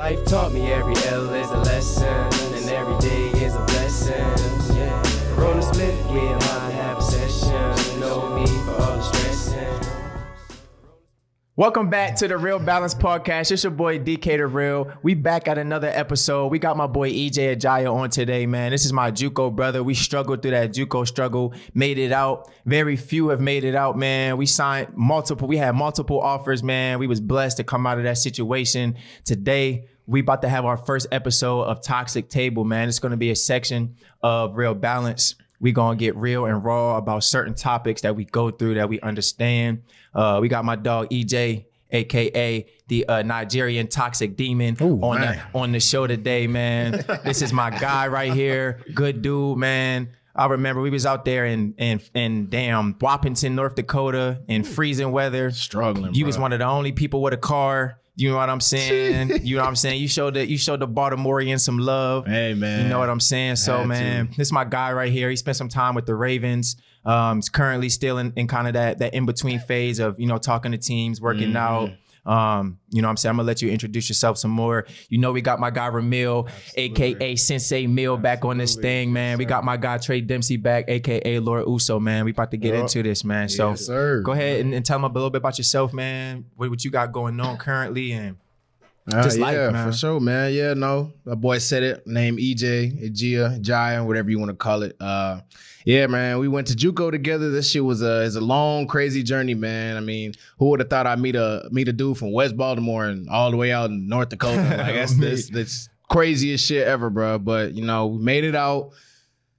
Life taught me every L is a lesson, and every day is a blessing. Yeah, Rona Smith, yeah, might have a session. No need for all the stressing. Welcome back to the Real Balance Podcast. It's your boy DK The Real. We back at another episode. We got my boy EJ Ajaya on today, man. This is my JUCO brother. We struggled through that JUCO struggle, made it out. Very few have made it out, man. We had multiple offers, man. We was blessed to come out of that situation. Today, we about to have our first episode of Toxic Table, man. It's going to be a section of Real Balance. We going to get real and raw about certain topics that we go through, that we understand. We got my dog EJ, a.k.a. the Nigerian Toxic Demon, on the show today, man. This is my guy right here. Good dude, man. I remember we was out there in damn Wappington, North Dakota in freezing weather. Struggling, You was one of the only people with a car. You know what I'm saying? You know what I'm saying? You showed the Baltimoreans some love. Hey, man. You know what I'm saying? So, man, this is my guy right here. He spent some time with the Ravens. He's currently still in kind of that in-between phase of, you know, talking to teams, working out. You know what I'm saying? I'm going to let you introduce yourself some more. You know, we got my guy Ramil, a.k.a. Sensei Mill, back on this thing, man. We got my guy Trey Dempsey back, a.k.a. Lord Uso, man. We about to get into this, man. So go ahead and tell them a little bit about yourself, man. What you got going on currently and just life, man. For sure, man. Yeah, no. My boy said it. Name EJ, Jaya, whatever you want to call it. Yeah, man. We went to JUCO together. This shit was a long, crazy journey, man. I mean, who would have thought I'd meet a dude from West Baltimore and all the way out in North Dakota? Like that's craziest shit ever, bro. But you know, we made it out.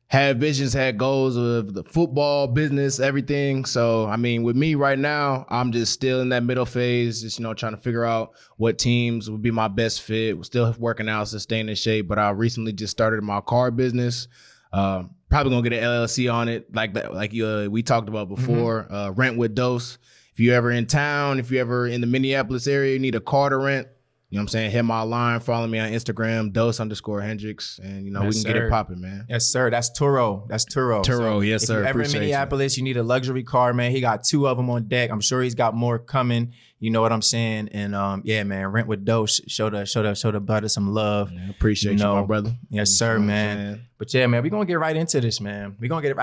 Had visions, had goals of the football business, everything. So, I mean, with me right now, I'm just still in that middle phase, just, you know, trying to figure out what teams would be my best fit. We're still working out, staying in shape, but I recently just started my car business. Probably gonna get an LLC on it, like that, we talked about before. Rent with Dose. If you're ever in town, if you're ever in the Minneapolis area, you need a car to rent. You know what I'm saying? Hit my line, follow me on Instagram, Dose_Hendrix, and you know, we can get it popping, man. Yes, sir. That's Turo. Turo, so yes, sir. If you're ever in Minneapolis, you need a luxury car, man. He got 2 of them on deck. I'm sure he's got more coming. You know what I'm saying? And yeah, man, Rent with Dose. Show the brother some love. Yeah, appreciate you, my brother. Yes, sir, man. But yeah, man, we're gonna get right into this, man. We're gonna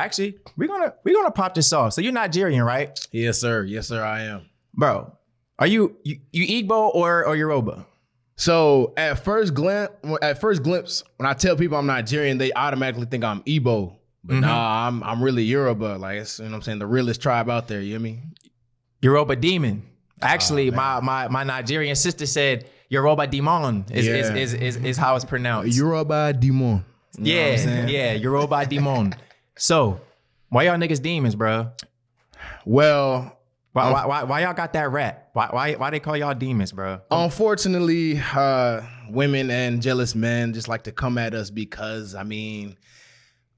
pop this off. So you're Nigerian, right? Yes, sir. Yes, sir, I am. Bro, are you Igbo or Yoruba? So at first glimpse, when I tell people I'm Nigerian, they automatically think I'm Igbo. But nah, I'm really Yoruba. Like, it's, you know what I'm saying, the realest tribe out there, you hear me? Yoruba demon. Actually, my Nigerian sister said Yoruba demon is how it's pronounced. Yoruba demon. Yeah, Yoruba demon. So, why y'all niggas demons, bro? Well, why y'all got that rap? Why they call y'all demons, bro? Unfortunately, women and jealous men just like to come at us because, I mean,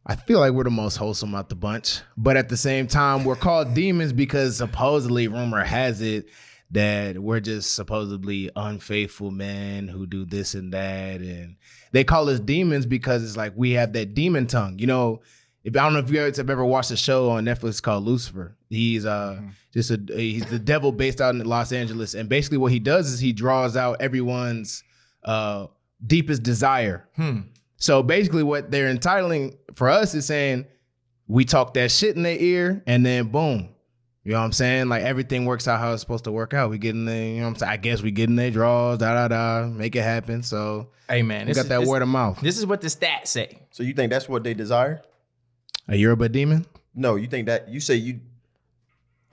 I feel like we're the most wholesome out the bunch. But at the same time, we're called demons because supposedly, rumor has it, that we're just supposedly unfaithful men who do this and that. And they call us demons because it's like we have that demon tongue. You know, I don't know if you guys have ever watched a show on Netflix called Lucifer. He's he's the devil based out in Los Angeles. And basically what he does is he draws out everyone's deepest desire. So basically what they're entitling for us is saying we talk that shit in their ear and then boom. You know what I'm saying? Like everything works out how it's supposed to work out. We get in there, you know what I'm saying? I guess we get in their draws, make it happen. So hey man, we got that word of mouth. This is what the stats say. So you think that's what they desire? A Yoruba demon? No, you think that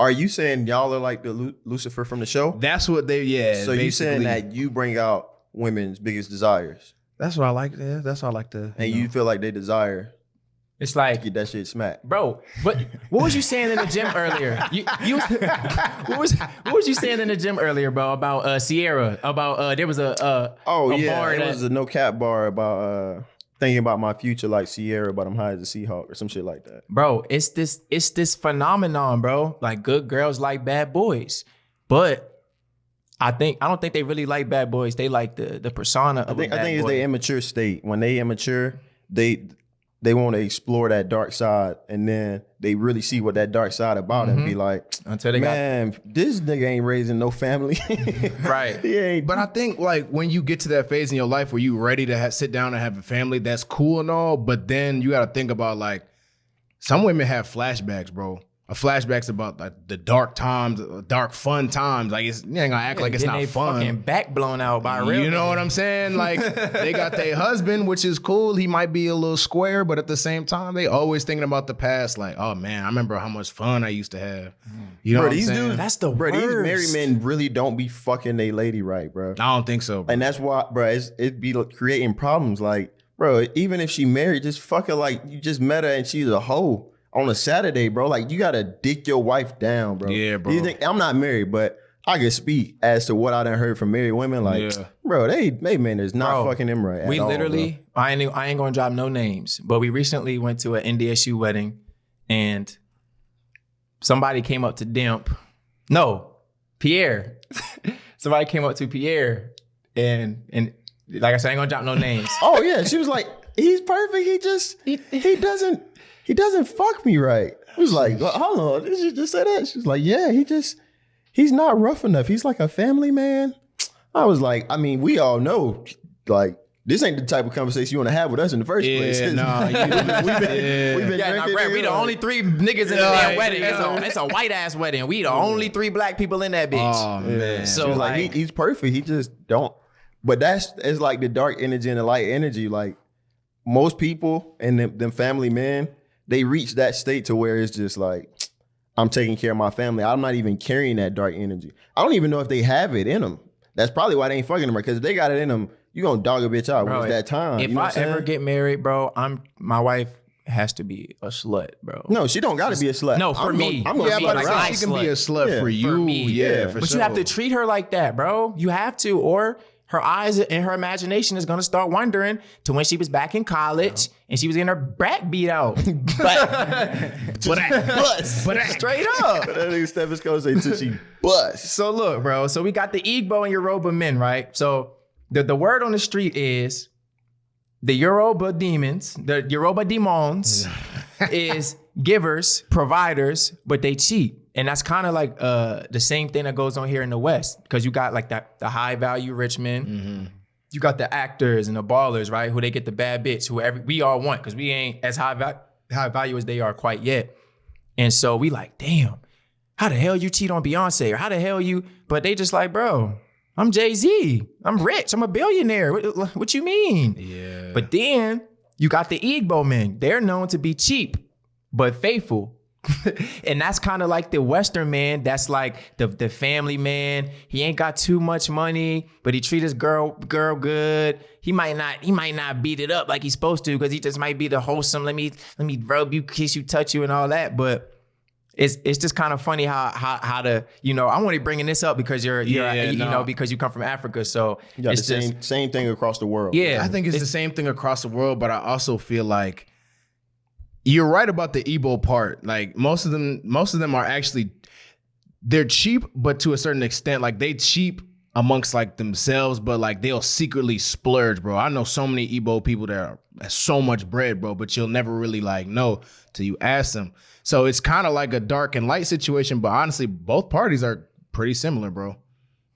are you saying y'all are like the Lucifer from the show? That's what they, yeah. So you saying that you bring out women's biggest desires? That's what I like. Yeah, that's what I like to. And you feel like they desire. It's like to get that shit smacked, bro. What was you saying in the gym earlier? What was you saying in the gym earlier, bro? About Sierra? About there was a bar it was a no cap bar about thinking about my future like Sierra, but I'm high as a Seahawk or some shit like that. Bro, it's this phenomenon, bro. Like good girls like bad boys, but I don't think they really like bad boys. They like the persona of a bad boy. I think it's their immature state. When they immature, they they want to explore that dark side, and then they really see what that dark side about and be like, Until they this nigga ain't raising no family. Right. He ain't. But I think like when you get to that phase in your life where you ready to sit down and have a family, that's cool and all. But then you got to think about like some women have flashbacks, bro. Flashbacks about like the dark times, dark fun times. Like you ain't gonna act like it's not fun. Fucking back blown out by real. You know what I'm saying? Like they got their husband, which is cool. He might be a little square, but at the same time, they always thinking about the past. Like, oh man, I remember how much fun I used to have. You know what I'm saying? Dudes, That's the bro. worst. These married men really don't be fucking they lady right, bro. I don't think so, bro. And that's why, bro, it be creating problems. Like, bro, even if she married, just fuck her like you just met her and she's a hoe on a Saturday, bro. Like, you gotta dick your wife down, bro. Yeah, bro. You think, I'm not married, but I can speak as to what I done heard from married women. Like, bro, they man is not fucking them right. We at all, literally, bro. I ain't gonna drop no names, but we recently went to an NDSU wedding, and somebody came up to Pierre. Somebody came up to Pierre, and like I said, I ain't gonna drop no names. Oh yeah, she was like, he's perfect. He doesn't fuck me right. I was like, hold on, did you just say that? She was like, yeah, he's not rough enough. He's like a family man. I was like, I mean, we all know, like, this ain't the type of conversation you want to have with us in the first place. Yeah, nah, we've been drinking. We the only three niggas in the damn wedding. It's a white ass wedding. We the only three black people in that bitch. Oh man. So she was like he's perfect. He just don't. But it's like the dark energy and the light energy. Like most people and them family men, they reach that state to where it's just like, I'm taking care of my family. I'm not even carrying that dark energy. I don't even know if they have it in them. That's probably why they ain't fucking them, because if they got it in them, you gonna dog a bitch out when it's that time. If you know I ever get married, bro, my wife has to be a slut, bro. No, she don't got to be a slut. No, for me. I'm gonna Yeah, fuck but around. she can be a slut for you. For me. Yeah, for But sure. you have to treat her like that, bro. You have to, or her eyes and her imagination is gonna start wandering to when she was back in college and she was getting her back beat out. Bust. Straight up. That nigga Stephen's gonna say till she bust. So look, bro. So we got the Igbo and Yoruba men, right? So the word on the street is the Yoruba demons, the Yoruba demons is givers, providers, but they cheat. And that's kind of like the same thing that goes on here in the West, because you got like the high value rich men. Mm-hmm. You got the actors and the ballers, right? Who they get the bad bitch, who we all want, because we ain't as high value as they are quite yet. And so we like, damn, how the hell you cheat on Beyonce? Or how the hell you, but they just like, bro, I'm Jay-Z. I'm rich. I'm a billionaire. What you mean? Yeah. But then you got the Igbo men. They're known to be cheap, but faithful. And that's kind of like the Western man. That's like the family man. He ain't got too much money, but he treat his girl good. He might not beat it up like he's supposed to, because he just might be the wholesome. Let me rub you, kiss you, touch you, and all that. But it's just kind of funny how to, you know, I'm only bringing this up because you know, because you come from Africa. So You got it's the same thing across the world. Yeah, I think it's the same thing across the world, but I also feel like you're right about the Igbo part. Like most of them are actually, they're cheap, but to a certain extent, like they cheap amongst like themselves, but like they'll secretly splurge, bro. I know so many Igbo people that are so much bread, bro, but you'll never really like know till you ask them. So it's kind of like a dark and light situation, but honestly, both parties are pretty similar, bro.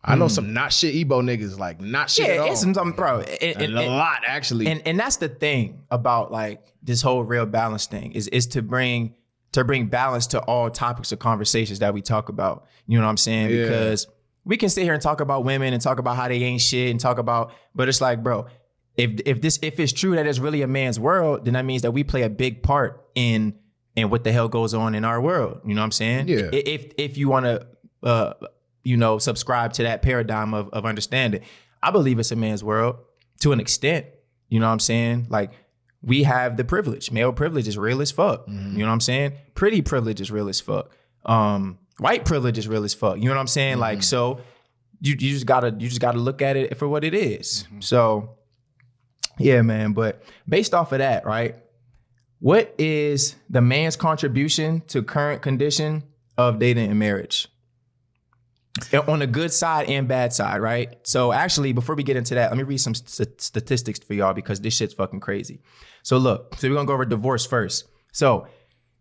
I know some not shit Igbo niggas, like not shit at all. Yeah, it's some, bro. And a lot, actually. And that's the thing about like this whole real balance thing is to bring balance to all topics of conversations that we talk about. You know what I'm saying? Yeah. Because we can sit here and talk about women and talk about how they ain't shit and talk about, but it's like, bro, if it's true that it's really a man's world, then that means that we play a big part in what the hell goes on in our world. You know what I'm saying? Yeah. If you want to subscribe to that paradigm of understanding. I believe it's a man's world to an extent. You know what I'm saying? Like, we have the privilege. Male privilege is real as fuck. Mm-hmm. You know what I'm saying? Pretty privilege is real as fuck. White privilege is real as fuck. You know what I'm saying? Mm-hmm. Like, so you just gotta look at it for what it is. Mm-hmm. So yeah, man. But based off of that, right? What is the man's contribution to current condition of dating and marriage? On the good side and bad side, right? So actually, before we get into that, let me read some statistics for y'all because this shit's fucking crazy. So look, we're gonna go over divorce first. So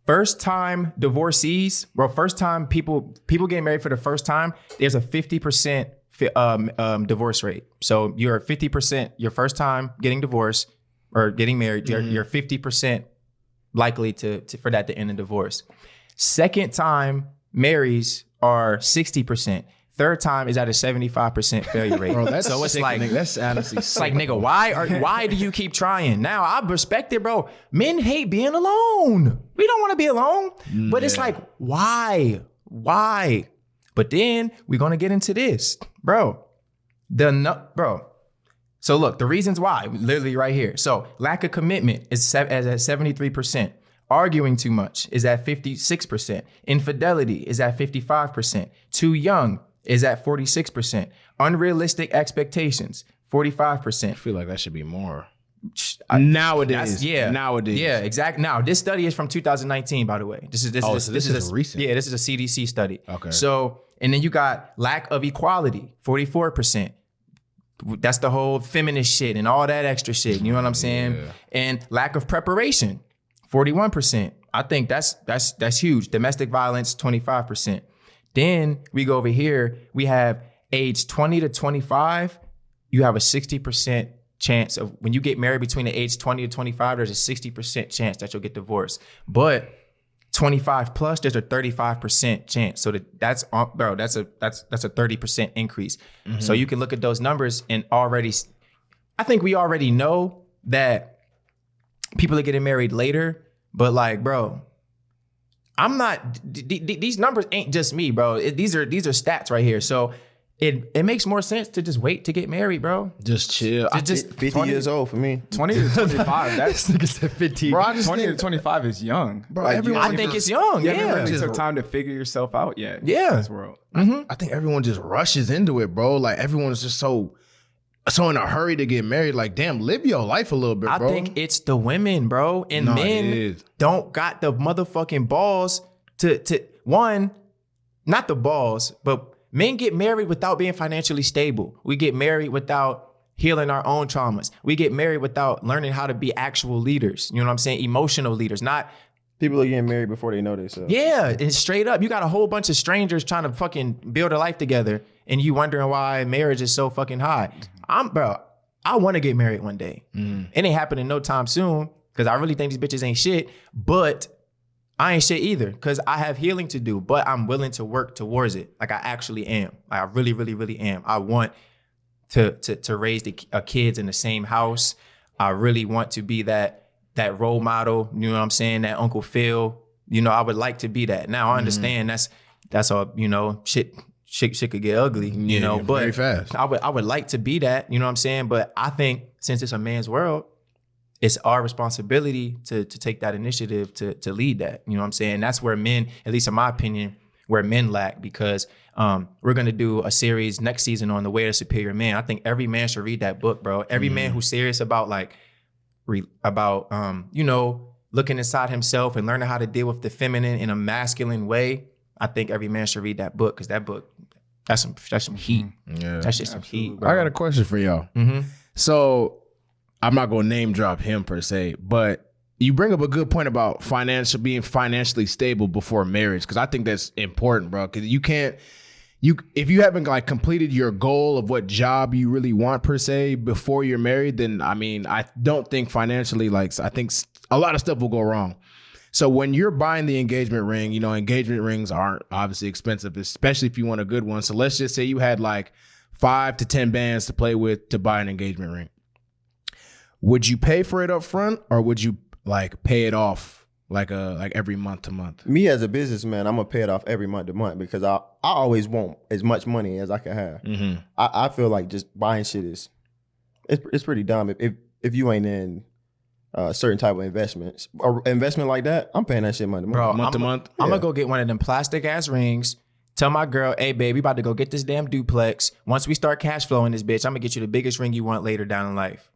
first time divorcees, first time people getting married for the first time, there's a 50% divorce rate. So you're 50% your first time getting divorced or getting married, you're 50% likely for that to end in divorce. Second time marries are 60%. Third time is at a 75% failure rate. Bro, that's so it's sick, like nigga. That's honestly it's like, nigga, why do you keep trying? Now I respect it, bro. Men hate being alone. We don't want to be alone. But it's like, why? But then we're gonna get into this, bro. So look, the reasons why, literally right here. So lack of commitment is at 73%. Arguing too much is at 56%. Infidelity is at 55%. Too young is at 46%. Unrealistic expectations, 45%. I feel like that should be more. Nowadays. Nowadays. Yeah, exactly. Now, this study is from 2019, by the way. This is recent. Yeah, this is a CDC study. Okay. So, and then you got lack of equality, 44%. That's the whole feminist shit and all that extra shit. You know what I'm saying? Yeah. And lack of preparation, 41%. I think that's huge. Domestic violence, 25%. Then we go over here. We have age 20 to 25. You have a 60% chance of when you get married between the age 20 to 25. There's a 60% chance that you'll get divorced. But 25 plus, there's a 35% chance. So that's a 30% increase. Mm-hmm. So you can look at those numbers and I think we already know that people are getting married later, but like, bro, these numbers ain't just me, bro. These are stats right here. So it makes more sense to just wait to get married, bro. Just chill. Just 50 years old for me. 20 to 25, that's nigga said 15. Bro, 20 to 25 is young. Bro, like, I think it's young. You Yeah. haven't really took time to figure yourself out yet. Yeah. In this world. Mm-hmm. I think everyone just rushes into it, bro. Like everyone's just so in a hurry to get married. Like, damn, live your life a little bit, bro. I think it's the women, bro. And men don't got the motherfucking balls to one, not the balls, but men get married without being financially stable. We get married without healing our own traumas. We get married without learning how to be actual leaders. You know what I'm saying? Emotional leaders, not people are getting married before they know themselves. Yeah, and straight up, you got a whole bunch of strangers trying to fucking build a life together, and you wondering why marriage is so fucking high. I want to get married one day. It ain't happening no time soon because I really think these bitches ain't shit, but I ain't shit either because I have healing to do, but I'm willing to work towards it. Like I actually am. Like I really, really, really am. I want to raise the kids in the same house. I really want to be that role model. You know what I'm saying? That Uncle Phil. You know, I would like to be that. Now I understand that's all. You know, shit could get ugly. You know, but very fast. I would like to be that. You know what I'm saying? But I think since it's a man's world, it's our responsibility to take that initiative to lead that. You know what I'm saying? That's where men, at least in my opinion, where men lack because we're going to do a series next season on the way to superior man. I think every man should read that book, bro. Every man who's serious about you know, looking inside himself and learning how to deal with the feminine in a masculine way. I think every man should read that book because that book, that's some heat. Yeah, that's just some heat, bro. I got a question for y'all. So I'm not going to name drop him per se, but you bring up a good point about being financially stable before marriage. Cause I think that's important, bro. Cause if you haven't like completed your goal of what job you really want per se before you're married, then I mean, I don't think financially, like, I think a lot of stuff will go wrong. So when you're buying the engagement ring, you know, engagement rings aren't obviously expensive, especially if you want a good one. So let's just say you had like 5 to 10 bands to play with to buy an engagement ring. Would you pay for it up front or would you like pay it off like every month to month? Me as a businessman, I'm gonna pay it off every month to month because I always want as much money as I can have. I feel like just buying shit it's pretty dumb if you ain't in certain type of investments or investment like that. I'm paying that shit month to month. Bro, month to month. I'm gonna go get one of them plastic ass rings. Tell my girl, hey babe, we about to go get this damn duplex. Once we start cash flowing this bitch, I'm gonna get you the biggest ring you want later down in life.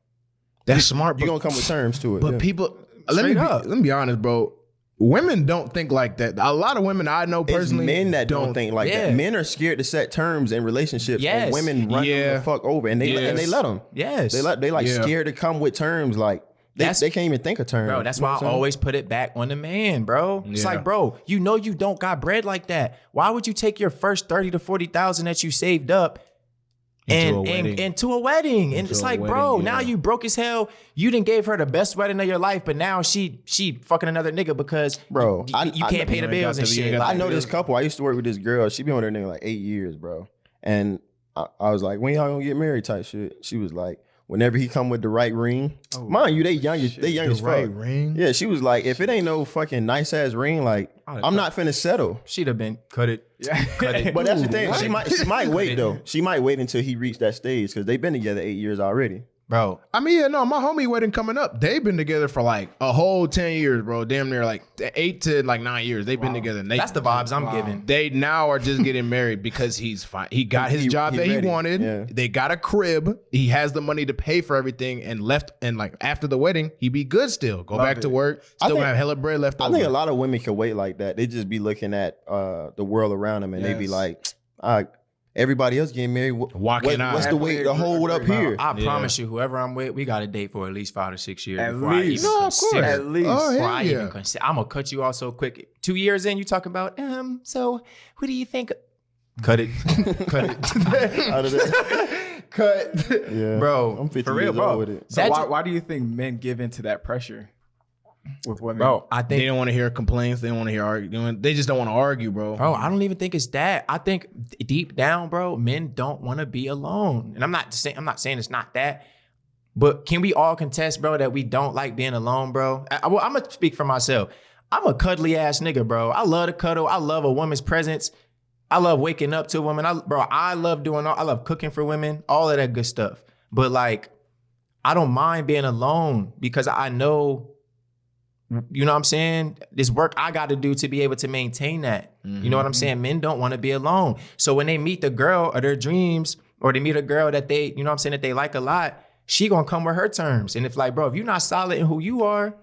That's smart. You're gonna come with terms to it. But people, let me be honest, bro. women don't think like that. A lot of women I know It's personally men that don't think like Yeah. that. Men are scared to set terms in relationships, Yes. and women run them the fuck over, and they let them. Yes. They like Yeah. scared to come with terms. Like they can't even think of terms. Bro, that's You know why what I I'm saying? always put it back on the man, bro. It's Yeah. like, bro, you know you don't got bread like that. Why would you take your first 30 to 40,000 that you saved up Into a and wedding. into a wedding? And it's a like, wedding, bro, yeah. now you broke as hell. You didn't gave her the best wedding of your life, but now she fucking another nigga because Bro, you can't pay the ain't bills got and the- you ain't shit. got I Like, know this couple. I used to work with this girl. She been with her nigga like 8 years, bro. And I was like, when y'all gonna get married type shit. She was like, whenever he come with the right ring. Mind you, they young as fuck. right ring? Yeah, she was like, if it ain't no fucking nice ass ring, like I'm not finna settle. she'd have been cut it. Cut it. But that's the thing. She might wait though. She might wait until he reached that stage because they've been together 8 years already. Bro, I mean, yeah, no, my homie wedding coming up. They've been together for like a whole 10 years, bro. Damn near like 8 to like 9 years. They've been together. And that's the vibes I'm giving. They now are just getting married because he's fine. He got his job he that ready. he wanted. Yeah. They got a crib. He has the money to pay for everything and left. And like after the wedding, he be good still. Go back to work. Still think- gonna have hella bread left I over. think a lot of women can wait like that. They just be looking at the world around them and they be like, everybody else getting married. Walking out. What's the weight to hold up here? I promise you, whoever I'm with, we got to date for at least 5 to 6 years At before least. I even No, of course. consider. At least. Oh, Before hell I yeah. even consider, I'm gonna cut you off so quick. 2 years in, you talking about, so who do you think? Cut it, cut it, Out of that. cut, Yeah. bro. I'm 50 for real, years bro. old with it. So That why do you think men give into that pressure with women? bro, I They think, don't want to hear complaints. They don't want to hear arguing. They just don't want to argue, bro. bro, I don't even think it's that. I think deep down, bro, men don't want to be alone, and I'm not saying it's not that. But can we all contest, bro, that we don't like being alone, bro? Well, I'm gonna speak for myself. I'm a cuddly ass nigga, bro. I love to cuddle. I love a woman's presence. I love waking up to a woman. I love I love cooking for women, all of that good stuff. But like, I don't mind being alone because I know, you know what I'm saying? This work I got to do to be able to maintain that. You know what I'm saying? Men don't want to be alone. So when they meet the girl of their dreams or they meet a girl that they, you know what I'm saying, that they like a lot, she gonna come with her terms. And if like, bro, if you're not solid in who you are,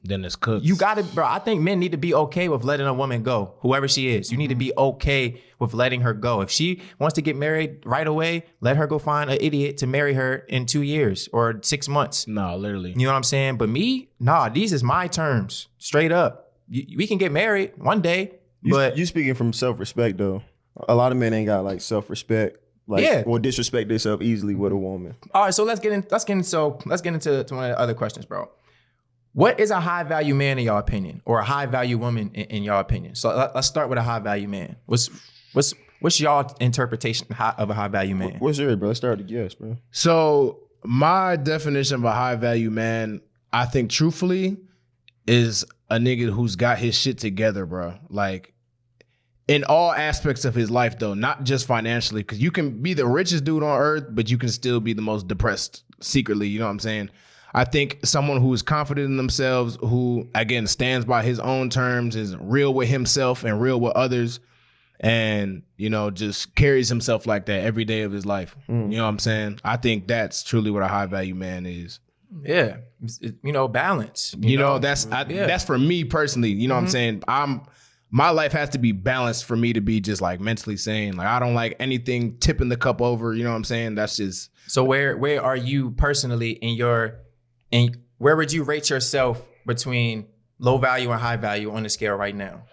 Then it's cooked. you got to, bro. I think men need to be okay with letting a woman go, whoever she is. You need to be okay with letting her go. If she wants to get married right away, let her go find an idiot to marry her in 2 years or 6 months. No, literally. You know what I'm saying? But me, nah, these is my terms, straight up. We can get married one day, but You speaking from self-respect though. A lot of men ain't got like self-respect. Like, Yeah. or disrespect themselves easily with a woman. all right. So let's get into one of the other questions, bro. What is a high value man in your opinion, or a high value woman in your opinion? So let's start with a high value man. What's y'all interpretation of a high value man? What's yours, bro? Let's start to guess, bro. So my definition of a high value man, I think truthfully, is a nigga who's got his shit together, bro. Like in all aspects of his life, though, not just financially, because you can be the richest dude on earth, but you can still be the most depressed secretly. You know what I'm saying? I think someone who is confident in themselves, who again stands by his own terms, is real with himself and real with others, and you know just carries himself like that every day of his life. You know what I'm saying? I think that's truly what a high value man is. Yeah, balance. You know, that's for me personally. You know what I'm saying? My life has to be balanced for me to be just like mentally sane. Like I don't like anything tipping the cup over. You know what I'm saying? That's just. So where are you personally and where would you rate yourself between low value and high value on the scale right now?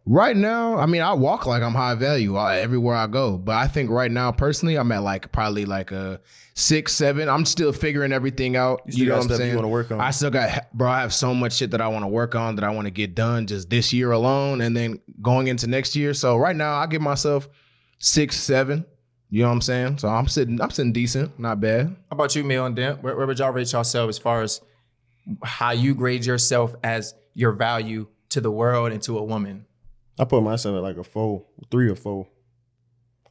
Right now, I mean, I walk like I'm high value everywhere I go. But I think right now, personally, I'm at like probably like a 6, 7. I'm still figuring everything out. You still know got what I'm stuff you saying? wanna work on. I still got, bro, I have so much shit that I want to work on, that I want to get done just this year alone and then going into next year. So right now, I give myself 6, 7. You know what I'm saying? So I'm sitting decent, not bad. How about you, Mill and Dent? Where would y'all rate yourself as far as how you grade yourself as your value to the world and to a woman? I put myself at like a 4, 3 or 4.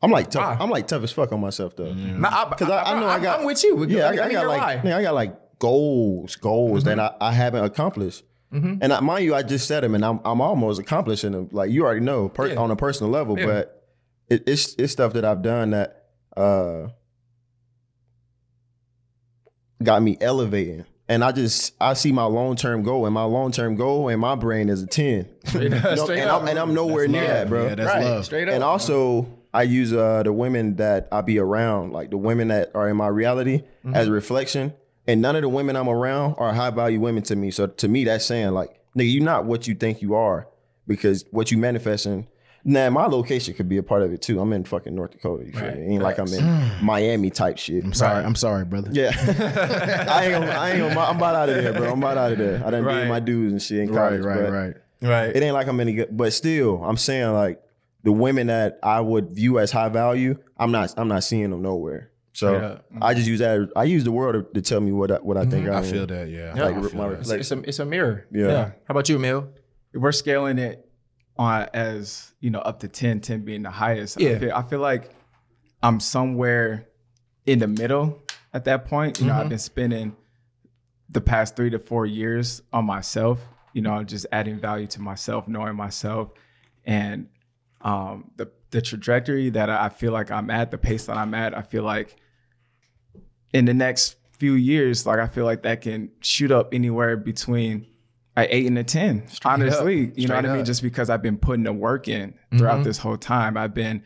I'm like tough. Why? I'm like tough as fuck on myself though. Because I know I got. I'm with you. Yeah, I mean, got you're like. right. Man, I got like goals that I haven't accomplished. And mind you, I just said them, and I'm almost accomplishing them. Like you already know, Yeah. on a personal level. Yeah. But it's stuff that I've done that got me elevating. And I see my long-term goal, and my long-term goal in my brain is a 10. Straight up. And I'm nowhere near that, bro. Yeah, that's love. Straight up. And also, I use the women that I be around, like the women that are in my reality as a reflection. And none of the women I'm around are high value women to me. So to me, that's saying like, nigga, you're not what you think you are, because what you manifesting. Now, my location could be a part of it too. I'm in fucking North Dakota. You feel me? It ain't like I'm in Miami type shit. I'm sorry, brother. Yeah. I ain't gonna, I'm about out of there, bro. I'm about out of there. I done did my dues and shit in college. Right. It ain't like I'm any good, but still, I'm saying like the women that I would view as high value, I'm not seeing them nowhere. So I just use that. I use the world to tell me what I think I am. I feel that. Yeah. Like, Like it's a mirror. Yeah. How about you, Emil? We're scaling it on as, up to 10 being the highest. Yeah. I feel like I'm somewhere in the middle at that point. I've been spending the past 3 to 4 years on myself, just adding value to myself, knowing myself, and the trajectory that I feel like I'm at, the pace that I'm at, I feel like in the next few years, like I feel like that can shoot up anywhere between an 8 and a 10. Honestly, you know what I mean? Just because I've been putting the work in throughout this whole time. I've been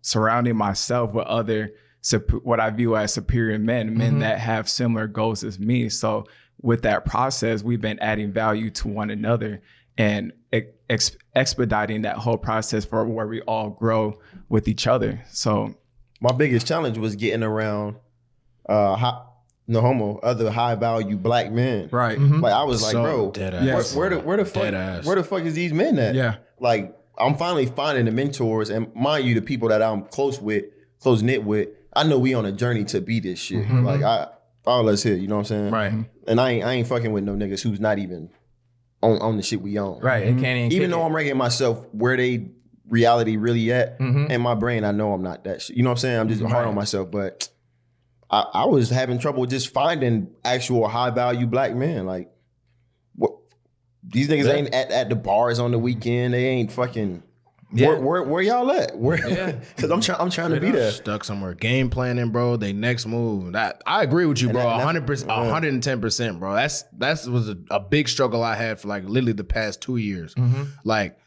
surrounding myself with other what I view as superior men that have similar goals as me. So with that process, we've been adding value to one another and expediting that whole process for where we all grow with each other. So my biggest challenge was getting around no homo, other high value black men. right. Like I was like, So bro, dead ass. where the fuck is these men at? Yeah. Like I'm finally finding the mentors, and mind you, the people that I'm close knit with, I know we on a journey to be this shit. Like all us here, you know what I'm saying? Right. And I ain't fucking with no niggas who's not even on the shit we on. Right. It can't Even though I'm ranking myself where they reality really at, in my brain, I know I'm not that shit. You know what I'm saying? I'm just hard on myself, but I was having trouble just finding actual high value black men. Like, what? These niggas ain't at the bars on the weekend. They ain't fucking. Where y'all at? Because I'm trying to be there. Stuck somewhere. Game planning, bro. They next move. I agree with you, bro. 100%, 110%, bro. That was a big struggle I had for like literally the past 2 years. Like,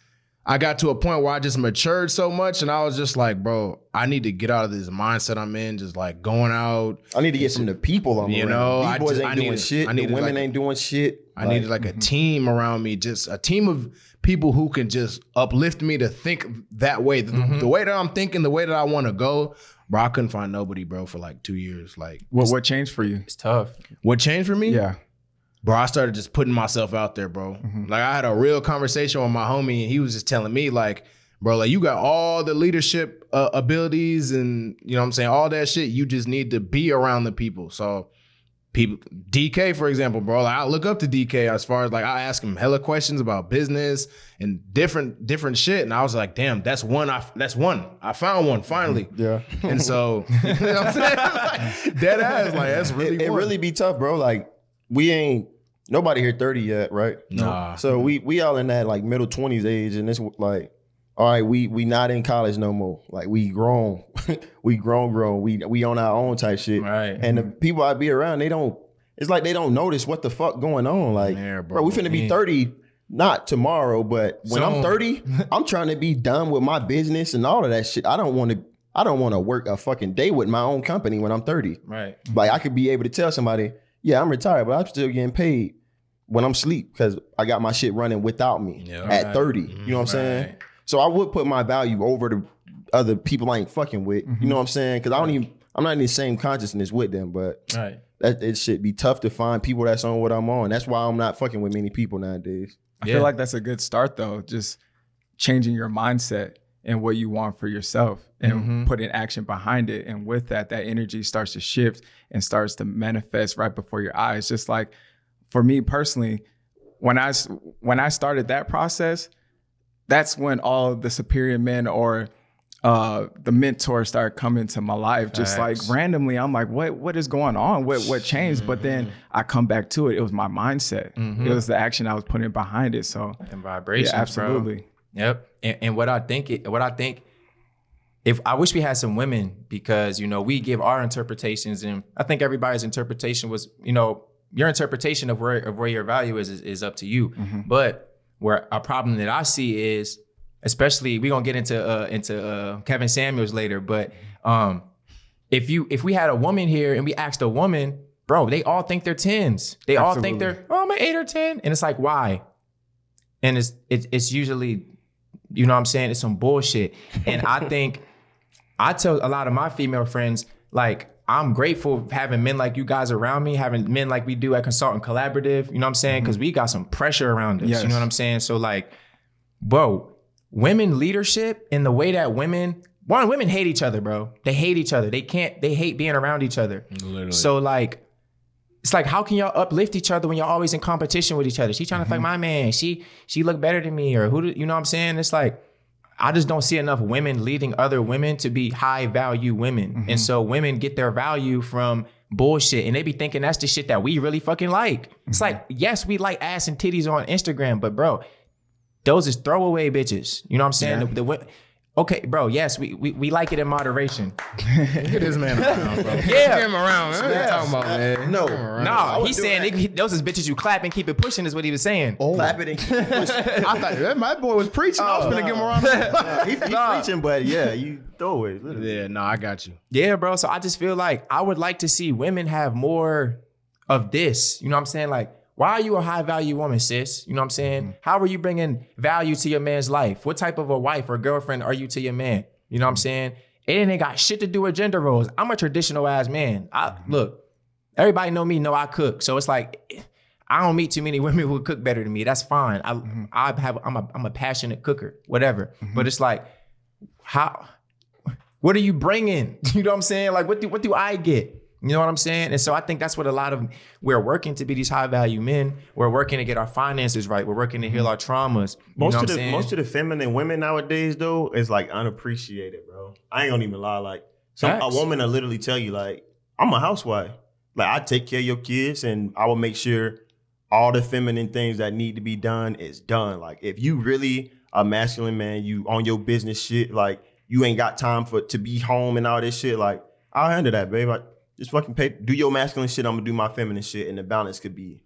I got to a point where I just matured so much, and I was just like, bro, I need to get out of this mindset I'm in, just like going out. I need to get from the people I'm around. These boys ain't doing shit. The women ain't doing shit. I needed like a team around me, just a team of people who can just uplift me to think that way. The way that I'm thinking, the way that I want to go, bro, I couldn't find nobody, bro, for like 2 years. Like, What changed for you? It's tough. what changed for me? Yeah. Bro, I started just putting myself out there, bro. Like I had a real conversation with my homie, and he was just telling me like, bro, like you got all the leadership abilities and, you know what I'm saying, all that shit. You just need to be around the people. So people, DK, for example, bro, like I look up to DK as far as like I ask him hella questions about business and different shit. And I was like, damn, that's one. I found one finally. Yeah. And so, you know what I'm saying? Like, dead ass, like that's really It one. really be tough, bro. Like we ain't nobody here 30 yet, right? Nah. So we all in that like middle 20s age, and it's like, all right, we not in college no more. Like we grown, we grown. We on our own type shit. Right. And the people I be around, it's like they don't notice what the fuck going on. Like, Yeah, bro, we finna be 30, not tomorrow, but when I'm 30, I'm trying to be done with my business and all of that shit. I don't want to work a fucking day with my own company when I'm 30. Right. Like I could be able to tell somebody, yeah, I'm retired, but I'm still getting paid when I'm asleep because I got my shit running without me at 30. You know what I'm saying? So I would put my value over the other people I ain't fucking with. You know what I'm saying? Because I'm not in the same consciousness with them, but it should be tough to find people that's on what I'm on. That's why I'm not fucking with many people nowadays. I feel like that's a good start though. Just changing your mindset and what you want for yourself and putting action behind it. And with that energy starts to shift and starts to manifest right before your eyes. Just like for me personally, when I started that process, that's when all the superior men or the mentors started coming to my life. Facts. Just like randomly, I'm like, what is going on? What changed? But then I come back to it. It was my mindset. It was the action I was putting behind it. So and vibrations, yeah, absolutely. Bro. Yep. And what I think, if I wish we had some women, because we give our interpretations, and I think everybody's interpretation was your interpretation of where your value is up to you. But where a problem that I see is, especially we're gonna get into Kevin Samuels later, but if we had a woman here and we asked a woman, bro, they all think they're 10s. They all think they're, I'm an 8 or 10. And it's like, why? And it's usually, you know what I'm saying? It's some bullshit. And I think, I tell a lot of my female friends, like, I'm grateful having men like you guys around me, having men like we do at Consultant Collaborative, you know what I'm saying? Because we got some pressure around us, you know what I'm saying? So like, bro, women leadership and the way that women hate each other, bro. They hate each other. They hate being around each other. Literally. So like, it's like, how can y'all uplift each other when y'all always in competition with each other? She trying to fuck my man. She look better than me, or you know what I'm saying? It's like, I just don't see enough women leading other women to be high value women. And so women get their value from bullshit, and they be thinking that's the shit that we really fucking like. It's like, yes, we like ass and titties on Instagram, but bro, those is throwaway bitches. You know what I'm saying? Yeah. Okay, bro, yes, we like it in moderation. Get this man around, bro. Yeah. Get him around. What are you talking about, man? No, he's saying those is bitches you clap and keep it pushing is what he was saying. Clap it and keep it pushing. I thought my boy was preaching. I was gonna give him around. He's preaching, but yeah, you throw it. Literally. Yeah, no, I got you. Yeah, bro. So I just feel like I would like to see women have more of this. You know what I'm saying? Like, why are you a high value woman, sis? You know what I'm saying? How are you bringing value to your man's life? What type of a wife or girlfriend are you to your man? You know what I'm saying? It ain't got shit to do with gender roles. I'm a traditional ass man. Look, everybody know I cook. So it's like, I don't meet too many women who cook better than me. That's fine. I'm a passionate cooker, whatever. But it's like, what are you bringing? You know what I'm saying? Like, what do I get? You know what I'm saying? And so I think that's what we're working to be these high value men. We're working to get our finances right. We're working to heal our traumas. Most of the feminine women nowadays though is like unappreciated, bro. I ain't gonna even lie. Like a woman will literally tell you like, I'm a housewife. Like I take care of your kids and I will make sure all the feminine things that need to be done is done. Like if you really a masculine man, you on your business shit, like you ain't got time to be home and all this shit. Like I'll handle that, babe. Just fucking do your masculine shit. I'm gonna do my feminine shit, and the balance could be.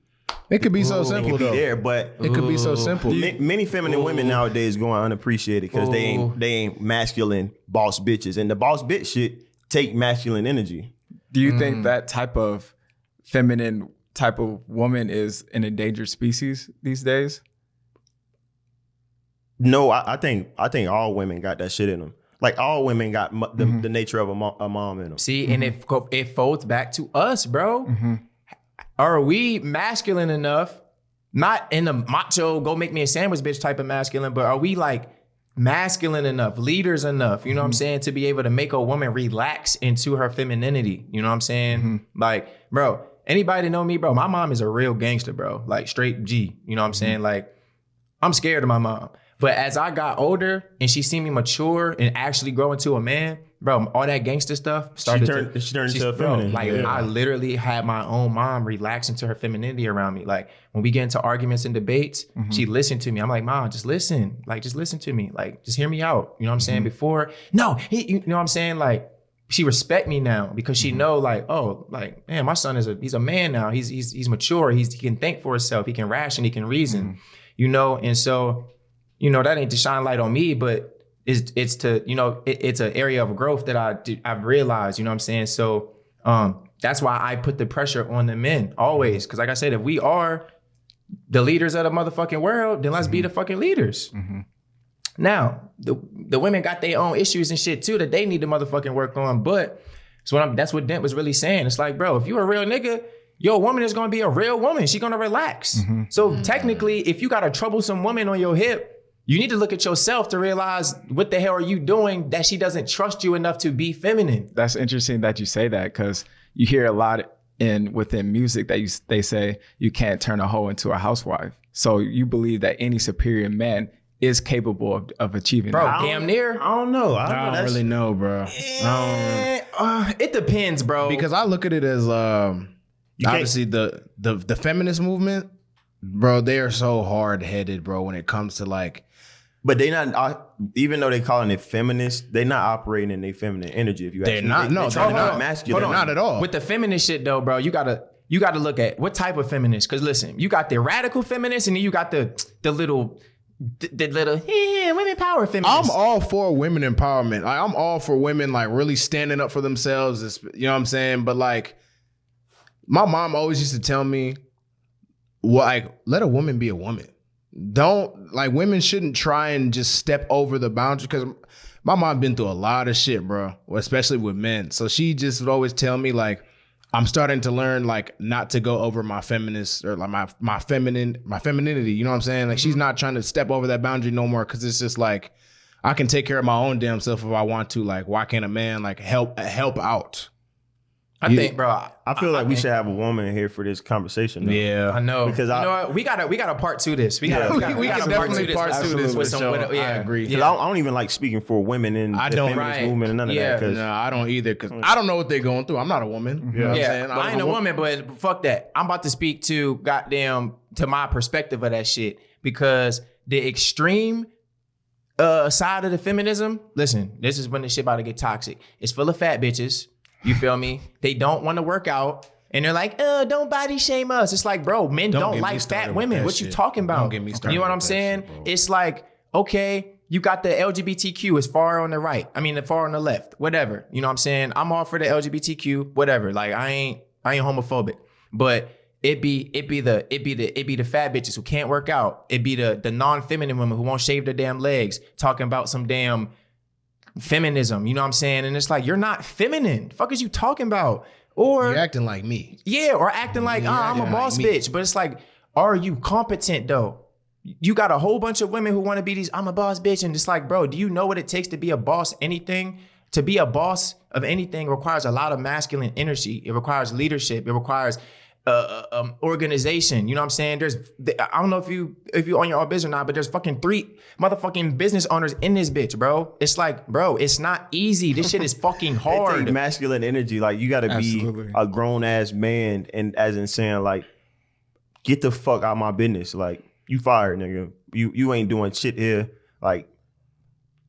It could be so simple though. There, but it could be so simple. Many feminine women nowadays going unappreciated because they ain't masculine boss bitches, and the boss bitch shit take masculine energy. Do you think that type of feminine type of woman is an endangered species these days? No, I think all women got that shit in them. Like all women got the nature of a mom in them. See, and it folds back to us, bro. Are we masculine enough? Not in the macho, go make me a sandwich bitch type of masculine, but are we like masculine enough, leaders enough, you know what I'm saying, to be able to make a woman relax into her femininity? You know what I'm saying? Like, bro, anybody that know me, bro, my mom is a real gangster, bro. Like straight G. You know what I'm saying? Like, I'm scared of my mom. But as I got older and she seen me mature and actually grow into a man, bro, all that gangster stuff started she turned into a feminine. Like I literally had my own mom relax into her femininity around me. Like when we get into arguments and debates, she listened to me. I'm like, Mom, just listen. Like, just listen to me. Like, just hear me out. You know what I'm saying? Before, no, you know what I'm saying? Like, she respect me now because she know like, oh, like, man, my son he's a man now. He's mature. He can think for himself. He can ration. He can reason. You know, and so. You know, that ain't to shine light on me, but it's to, you know, it's an area of growth that I've realized, you know what I'm saying? So that's why I put the pressure on the men always. Cause like I said, if we are the leaders of the motherfucking world, then let's be the fucking leaders. Now, the women got their own issues and shit too that they need to motherfucking work on. But that's what Dent was really saying. It's like, bro, if you a real nigga, your woman is gonna be a real woman. She's gonna relax. So technically, if you got a troublesome woman on your hip, you need to look at yourself to realize what the hell are you doing that she doesn't trust you enough to be feminine. That's interesting that you say that because you hear a lot within music that they say you can't turn a hoe into a housewife. So you believe that any superior man is capable of achieving bro, that. damn near. I don't know. I don't really know, bro. It depends, bro. Because I look at it as obviously the feminist movement, bro, they are so hard-headed, bro, when it comes to like. But they not, even though they calling it feminist, they not operating in their feminine energy. If you they're not, no, they're not masculine. Not at all. With the feminist shit though, bro, you gotta you got to look at what type of feminist. Because listen, you got the radical feminist, and then you got the little women power feminists. I'm all for women empowerment. Like, I'm all for women like really standing up for themselves. You know what I'm saying? But like, my mom always used to tell me, well, like, let a woman be a woman. Don't, like, women shouldn't try and just step over the boundary, because my mom been through a lot of shit, bro, especially with men. So she just would always tell me, like, I'm starting to learn, like, not to go over my feminist or like my femininity. You know what I'm saying? Like, she's not trying to step over that boundary no more, because it's just like, I can take care of my own damn self if I want to. Like, why can't a man like help out? I think, bro. I feel like we should have a woman here for this conversation. Though. Yeah, I know. Because you know what? We gotta part two this. We gotta definitely part two this with for some. sure. Yeah, I agree. Because I don't even like speaking for women in the feminist movement and none of that. Cause No, I don't either, because I don't know what they're going through. I'm not a woman. You know what I'm saying? I ain't a woman, but fuck that. I'm about to speak to my perspective of that shit, because the extreme side of the feminism. Listen, this is when the shit about to get toxic. It's full of fat bitches. You feel me? They don't want to work out. And they're like, don't body shame us. It's like, bro, men don't like fat women. What you talking about? Don't get me started. You know what I'm saying? Shit, it's like, okay, you got the LGBTQ as far on the right. I mean, the far on the left, whatever. You know what I'm saying? I'm all for the LGBTQ, whatever. Like, I ain't homophobic, but it be the fat bitches who can't work out. It be the non-feminine women who won't shave their damn legs, talking about some damn feminism, you know what I'm saying? And it's like, you're not feminine. The fuck is you talking about? Or you're acting like me. Yeah, or acting like, I'm a boss bitch. But it's like, are you competent though? You got a whole bunch of women who want to be these, I'm a boss bitch. And it's like, bro, do you know what it takes to be a boss anything? To be a boss of anything requires a lot of masculine energy. It requires leadership. It requires organization. You know what I'm saying? I don't know if you own your own business or not, but there's fucking 3 motherfucking business owners in this bitch, bro. It's like, bro, it's not easy. This shit is fucking hard. It takes masculine energy. Like, you got to be a grown ass man, and as in saying, like, get the fuck out of my business. Like, you fired, nigga. You ain't doing shit here. Like,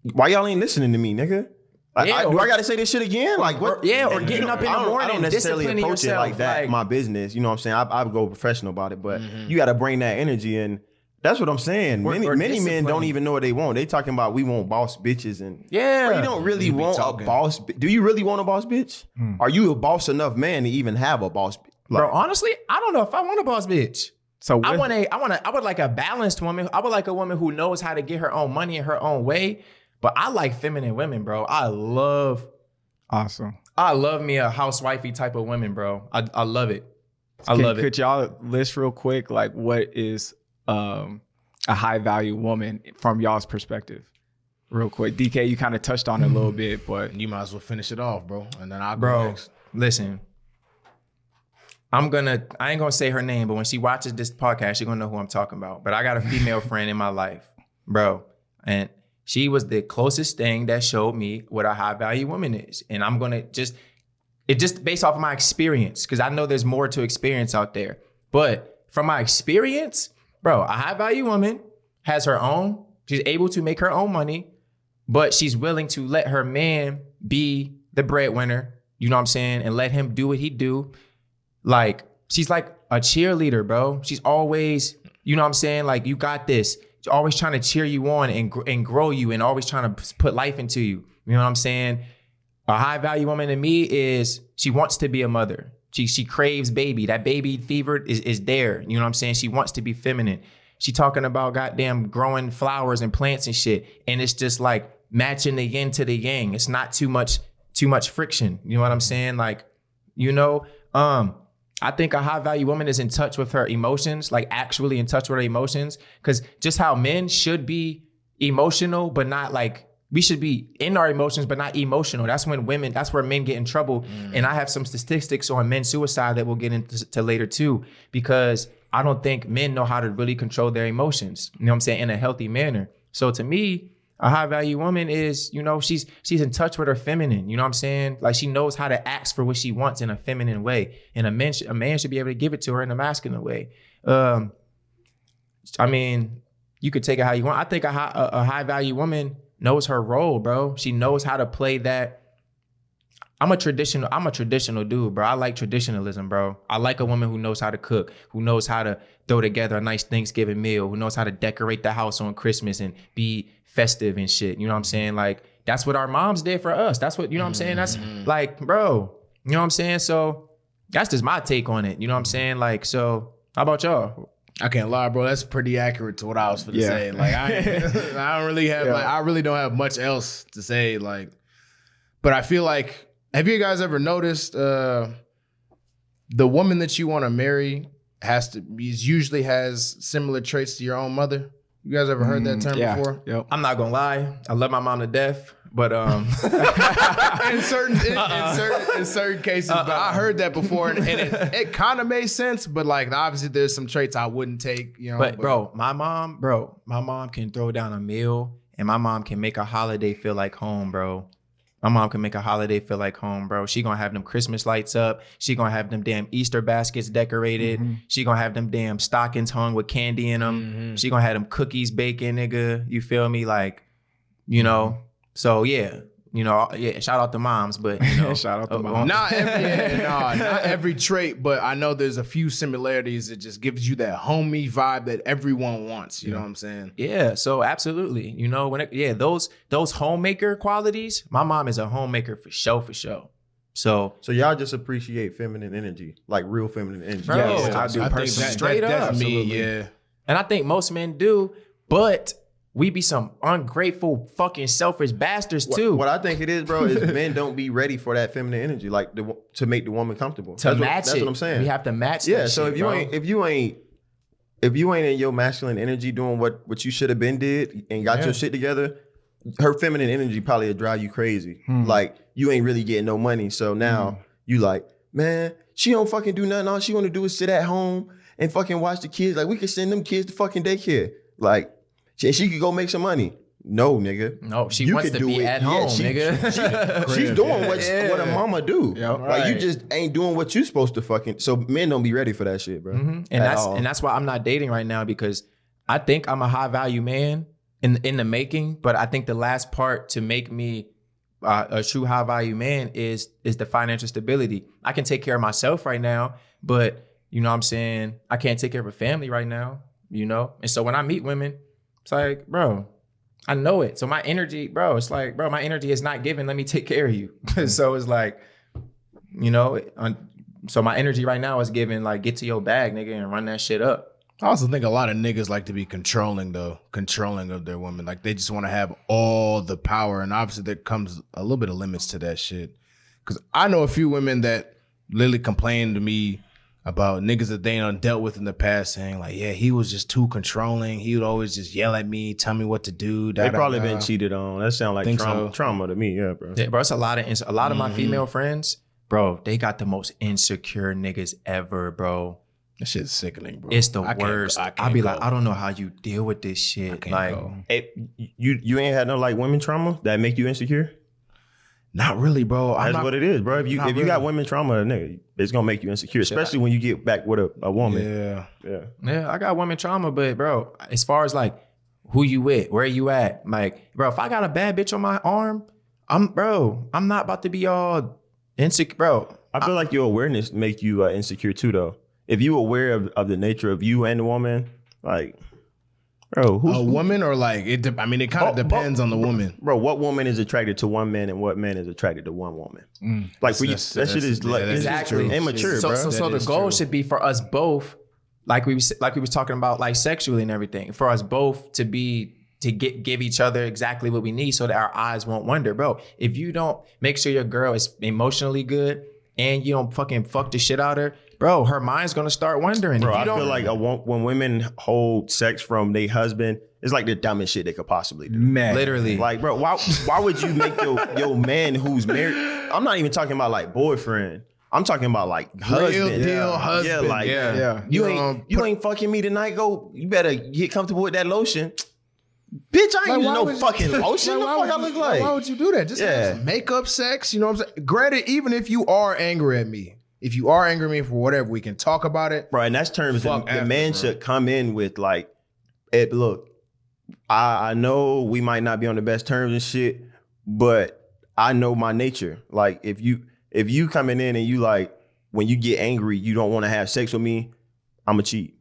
why y'all ain't listening to me, nigga? Like, do I gotta say this shit again? Like, what? Yeah, or getting up in the morning. I don't necessarily approach it like that. Like, my business, you know what I'm saying? I go professional about it, but you got to bring that energy in. That's what I'm saying. Many men don't even know what they want. They talking about, we want boss bitches, and bro, you don't really want a boss. Do you really want a boss bitch? Are you a boss enough man to even have a boss bitch? Like, bro, honestly, I don't know if I want a boss bitch. So I would like a balanced woman. I would like a woman who knows how to get her own money in her own way. But I like feminine women, bro. I love me a housewifey type of women, bro. I love it. I love it. Could y'all list real quick, like, what is a high value woman from y'all's perspective? Real quick. DK, you kind of touched on it a little bit, but you might as well finish it off, bro. And then I'll go next. Listen. I ain't gonna say her name, but when she watches this podcast, she's gonna know who I'm talking about. But I got a female friend in my life, bro. And she was the closest thing that showed me what a high value woman is. And I'm gonna just based off of my experience, because I know there's more to experience out there. But from my experience, bro, a high value woman has her own, she's able to make her own money, but she's willing to let her man be the breadwinner, you know what I'm saying? And let him do what he do. Like, she's like a cheerleader, bro. She's always, you know what I'm saying? Like, you got this. She's always trying to cheer you on and grow you, and always trying to put life into you. You know what I'm saying? A high value woman to me is, she wants to be a mother. She craves baby. That baby fever is there. You know what I'm saying? She wants to be feminine. She talking about goddamn growing flowers and plants and shit. And it's just like matching the yin to the yang. It's not too much friction. You know what I'm saying? Like, you know, I think a high value woman is in touch with her emotions, like actually in touch with her emotions. Because just how men should be emotional, but not like, we should be in our emotions, but not emotional. That's where men get in trouble. And I have some statistics on men's suicide that we'll get into later too, because I don't think men know how to really control their emotions, you know what I'm saying, in a healthy manner. So to me, a high value woman is, you know, she's in touch with her feminine, you know what I'm saying? Like, she knows how to ask for what she wants in a feminine way. And a man should be able to give it to her in a masculine way. I mean, you could take it how you want. I think a high value woman knows her role, bro. She knows how to play that. I'm a traditional dude, bro. I like traditionalism, bro. I like a woman who knows how to cook, who knows how to throw together a nice Thanksgiving meal, who knows how to decorate the house on Christmas and be festive and shit. You know what I'm saying? Like, that's what our moms did for us. That's what, you know what I'm saying? That's like, bro, you know what I'm saying? So that's just my take on it. You know what I'm saying? Like, so how about y'all? I can't lie, bro. That's pretty accurate to what I was finna say. Like, I don't really have, like, I really don't have much else to say. Like, but I feel like, have you guys ever noticed the woman that you want to marry usually has similar traits to your own mother? You guys ever heard that term before? Yep. I'm not gonna lie. I love my mom to death, but in certain cases, but I heard that before, and it kind of made sense. But like, obviously, there's some traits I wouldn't take. You know, but my mom can throw down a meal, and my mom can make a holiday feel like home, bro. My mom can make a holiday feel like home, bro. She gonna have them Christmas lights up. She gonna have them damn Easter baskets decorated. She gonna have them damn stockings hung with candy in them. She gonna have them cookies baking, nigga. You feel me? Like, you know. So yeah, you know, yeah. Shout out to moms, but you know, shout out to moms. Not every trait, but I know there's a few similarities that just gives you that homey vibe that everyone wants. You know what I'm saying? Yeah. So absolutely, you know, those homemaker qualities. My mom is a homemaker for sure. So y'all just appreciate feminine energy, like real feminine energy. Bro, Yes, I do personally. Straight up. That's me, Absolutely. yeah. And I think most men do, but we be some ungrateful, fucking selfish bastards too. What I think it is, bro, is men don't be ready for that feminine energy, like to make the woman comfortable. That's what I'm saying. We have to match. Yeah. that So shit, if you ain't in your masculine energy doing what you should have been did and got your shit together, her feminine energy probably will drive you crazy. Like, you ain't really getting no money. So now you like, man, she don't fucking do nothing. All she want to do is sit at home and fucking watch the kids. Like, we could send them kids to fucking daycare. Like, she could go make some money. No, nigga. No, she wants to be at home, nigga. She's doing what a mama do. Yep. Like, you just ain't doing what you supposed to fucking. So men don't be ready for that shit, bro. And that's why I'm not dating right now, because I think I'm a high value man in the making, but I think the last part to make me a true high value man is the financial stability. I can take care of myself right now, but you know what I'm saying, I can't take care of a family right now, you know? And so when I meet women, it's like, bro, I know it. So my energy, bro, it's like, bro, my energy is not given. Let me take care of you. So it's like, you know, so my energy right now is given, like, get to your bag, nigga, and run that shit up. I also think a lot of niggas like to be controlling of their women. Like, they just want to have all the power. And obviously there comes a little bit of limits to that shit. Because I know a few women that literally complain to me about niggas that they done dealt with in the past, saying like, yeah, he was just too controlling. He would always just yell at me, tell me what to do. They probably been cheated on. That sound like trauma to me, yeah, bro. Yeah, bro, it's a lot of my female friends, bro, they got the most insecure niggas ever, bro. That shit's sickening, bro. It's the worst. I'll be like, I don't know how you deal with this shit. Like, you ain't had no like women trauma that make you insecure? Not really, bro. That's what it is, bro. If you got women trauma, nigga, it's gonna make you insecure, especially when you get back with a woman. Yeah, I got women trauma, but bro, as far as like who you with, where you at, like, bro, if I got a bad bitch on my arm, I'm not about to be all insecure, bro. I feel like your awareness make you insecure too, though. If you aware of the nature of you and the woman, like, bro, woman or like it? I mean, it kind of depends on the woman, bro. What woman is attracted to one man and what man is attracted to one woman? Like, for you, that shit is like exactly immature, bro. So the goal should be for us both, like we was talking about, like sexually and everything, for us both to give each other exactly what we need, so that our eyes won't wander, bro. If you don't make sure your girl is emotionally good and you don't fucking fuck the shit out of her, bro, her mind's gonna start wondering. Bro, I feel like when women hold sex from their husband, it's like the dumbest shit they could possibly do. Man. Literally. Like, bro, why would you make your man who's married? I'm not even talking about like boyfriend. I'm talking about like husband. Real deal husband. Yeah, like, you ain't fucking me tonight. You better get comfortable with that lotion. Bitch, I ain't using no fucking lotion. What the fuck I look like? Why would you do that? Just have some makeup sex, you know what I'm saying? Granted, even if you are angry at me, for whatever, we can talk about it. Bro, and that's terms the man should come in with like, look, I know we might not be on the best terms and shit, but I know my nature. Like, if you if you coming in and you like, when you get angry, you don't want to have sex with me, I'm a cheat.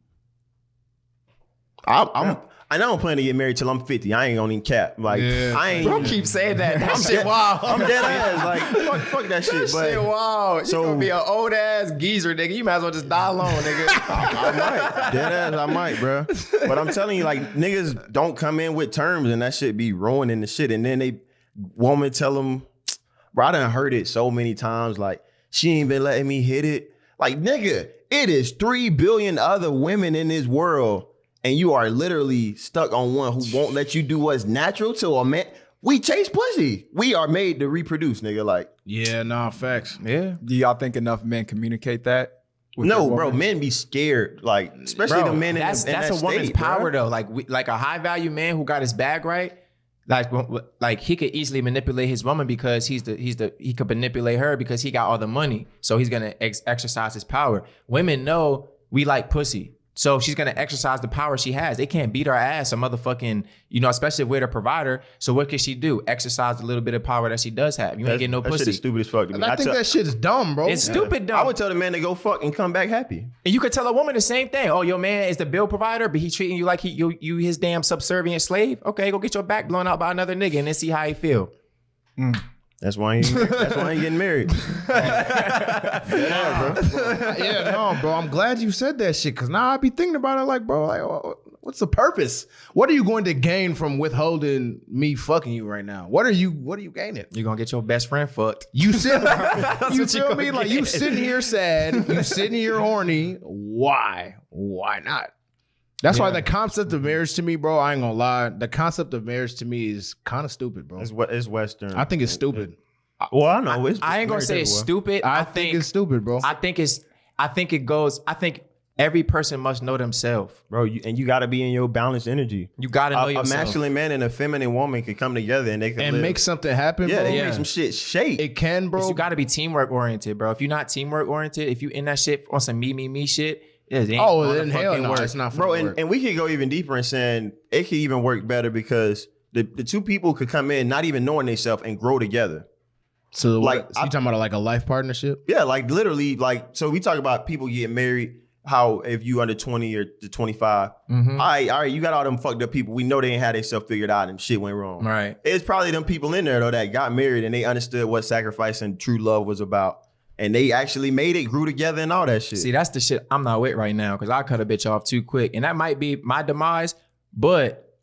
I don't plan to get married till I'm 50. I ain't gonna even cap. Like, I ain't. Bro, keep saying that. That shit wild. I'm dead ass. Like, fuck that shit. That shit wild. So, you gonna be an old ass geezer, nigga. You might as well just die alone, nigga. I might. Dead ass, I might, bro. But I'm telling you, like, niggas don't come in with terms and that shit be ruining the shit. And then they woman tell them, bro, I done heard it so many times. Like, she ain't been letting me hit it. Like, nigga, it is 3 billion other women in this world. And you are literally stuck on one who won't let you do what's natural to a man. We chase pussy. We are made to reproduce, nigga. Like, yeah, nah, facts. Yeah. Do y'all think enough men communicate that? No, bro. Men be scared, like, especially the men that's in that a woman's state, power, bro. though. Like a high value man who got his bag right. Like he could easily manipulate his woman because he could manipulate her because he got all the money. So he's gonna exercise his power. Women know we like pussy. So she's going to exercise the power she has. They can't beat our ass, a motherfucking, especially if we're the provider. So what can she do? Exercise a little bit of power that she does have. You ain't getting no that pussy. Shit is stupid as fuck to me. I think that shit is dumb, bro. It's stupid dumb. I would tell the man to go fuck and come back happy. And you could tell a woman the same thing. Oh, your man is the bill provider, but he treating you like you his damn subservient slave. Okay, go get your back blown out by another nigga and then see how he feel. That's why I ain't getting married. Yeah, no, bro. I'm glad you said that shit because now I be thinking about it like, bro, like, what's the purpose? What are you going to gain from withholding me fucking you right now? What are you gaining? You're gonna get your best friend fucked. You sit, you what feel you me? gonna Like get. you sitting here sad, you sitting here horny. Why? Why not? That's why the concept of marriage to me, bro, I ain't gonna lie. The concept of marriage to me is kind of stupid, bro. It's Western. I think it's stupid. Well, I know. I ain't gonna say it's stupid. I think it's stupid, bro. I think every person must know themselves. Bro, you got to be in your balanced energy. You gotta know A yourself. masculine man and a feminine woman can come together and they can make something happen, Yeah, bro. they make some shit shake. It can, bro. You gotta be teamwork oriented, bro. If you're not teamwork oriented, if you in that shit on some me shit, it ain't then gonna hell fucking no, work. it's not Bro, work. and we could go even deeper in saying it could even work better because the two people could come in not even knowing themselves and grow together. So like, you talking about like a life partnership? Yeah, like literally, like, so we talk about people getting married, how if you under 20 or 25, all right, you got all them fucked up people. We know they ain't had themselves figured out and shit went wrong. Right. It's probably them people in there, though, that got married and they understood what sacrifice and true love was about. And they actually made it, grew together and all that shit. See, that's the shit I'm not with right now because I cut a bitch off too quick. And that might be my demise, but,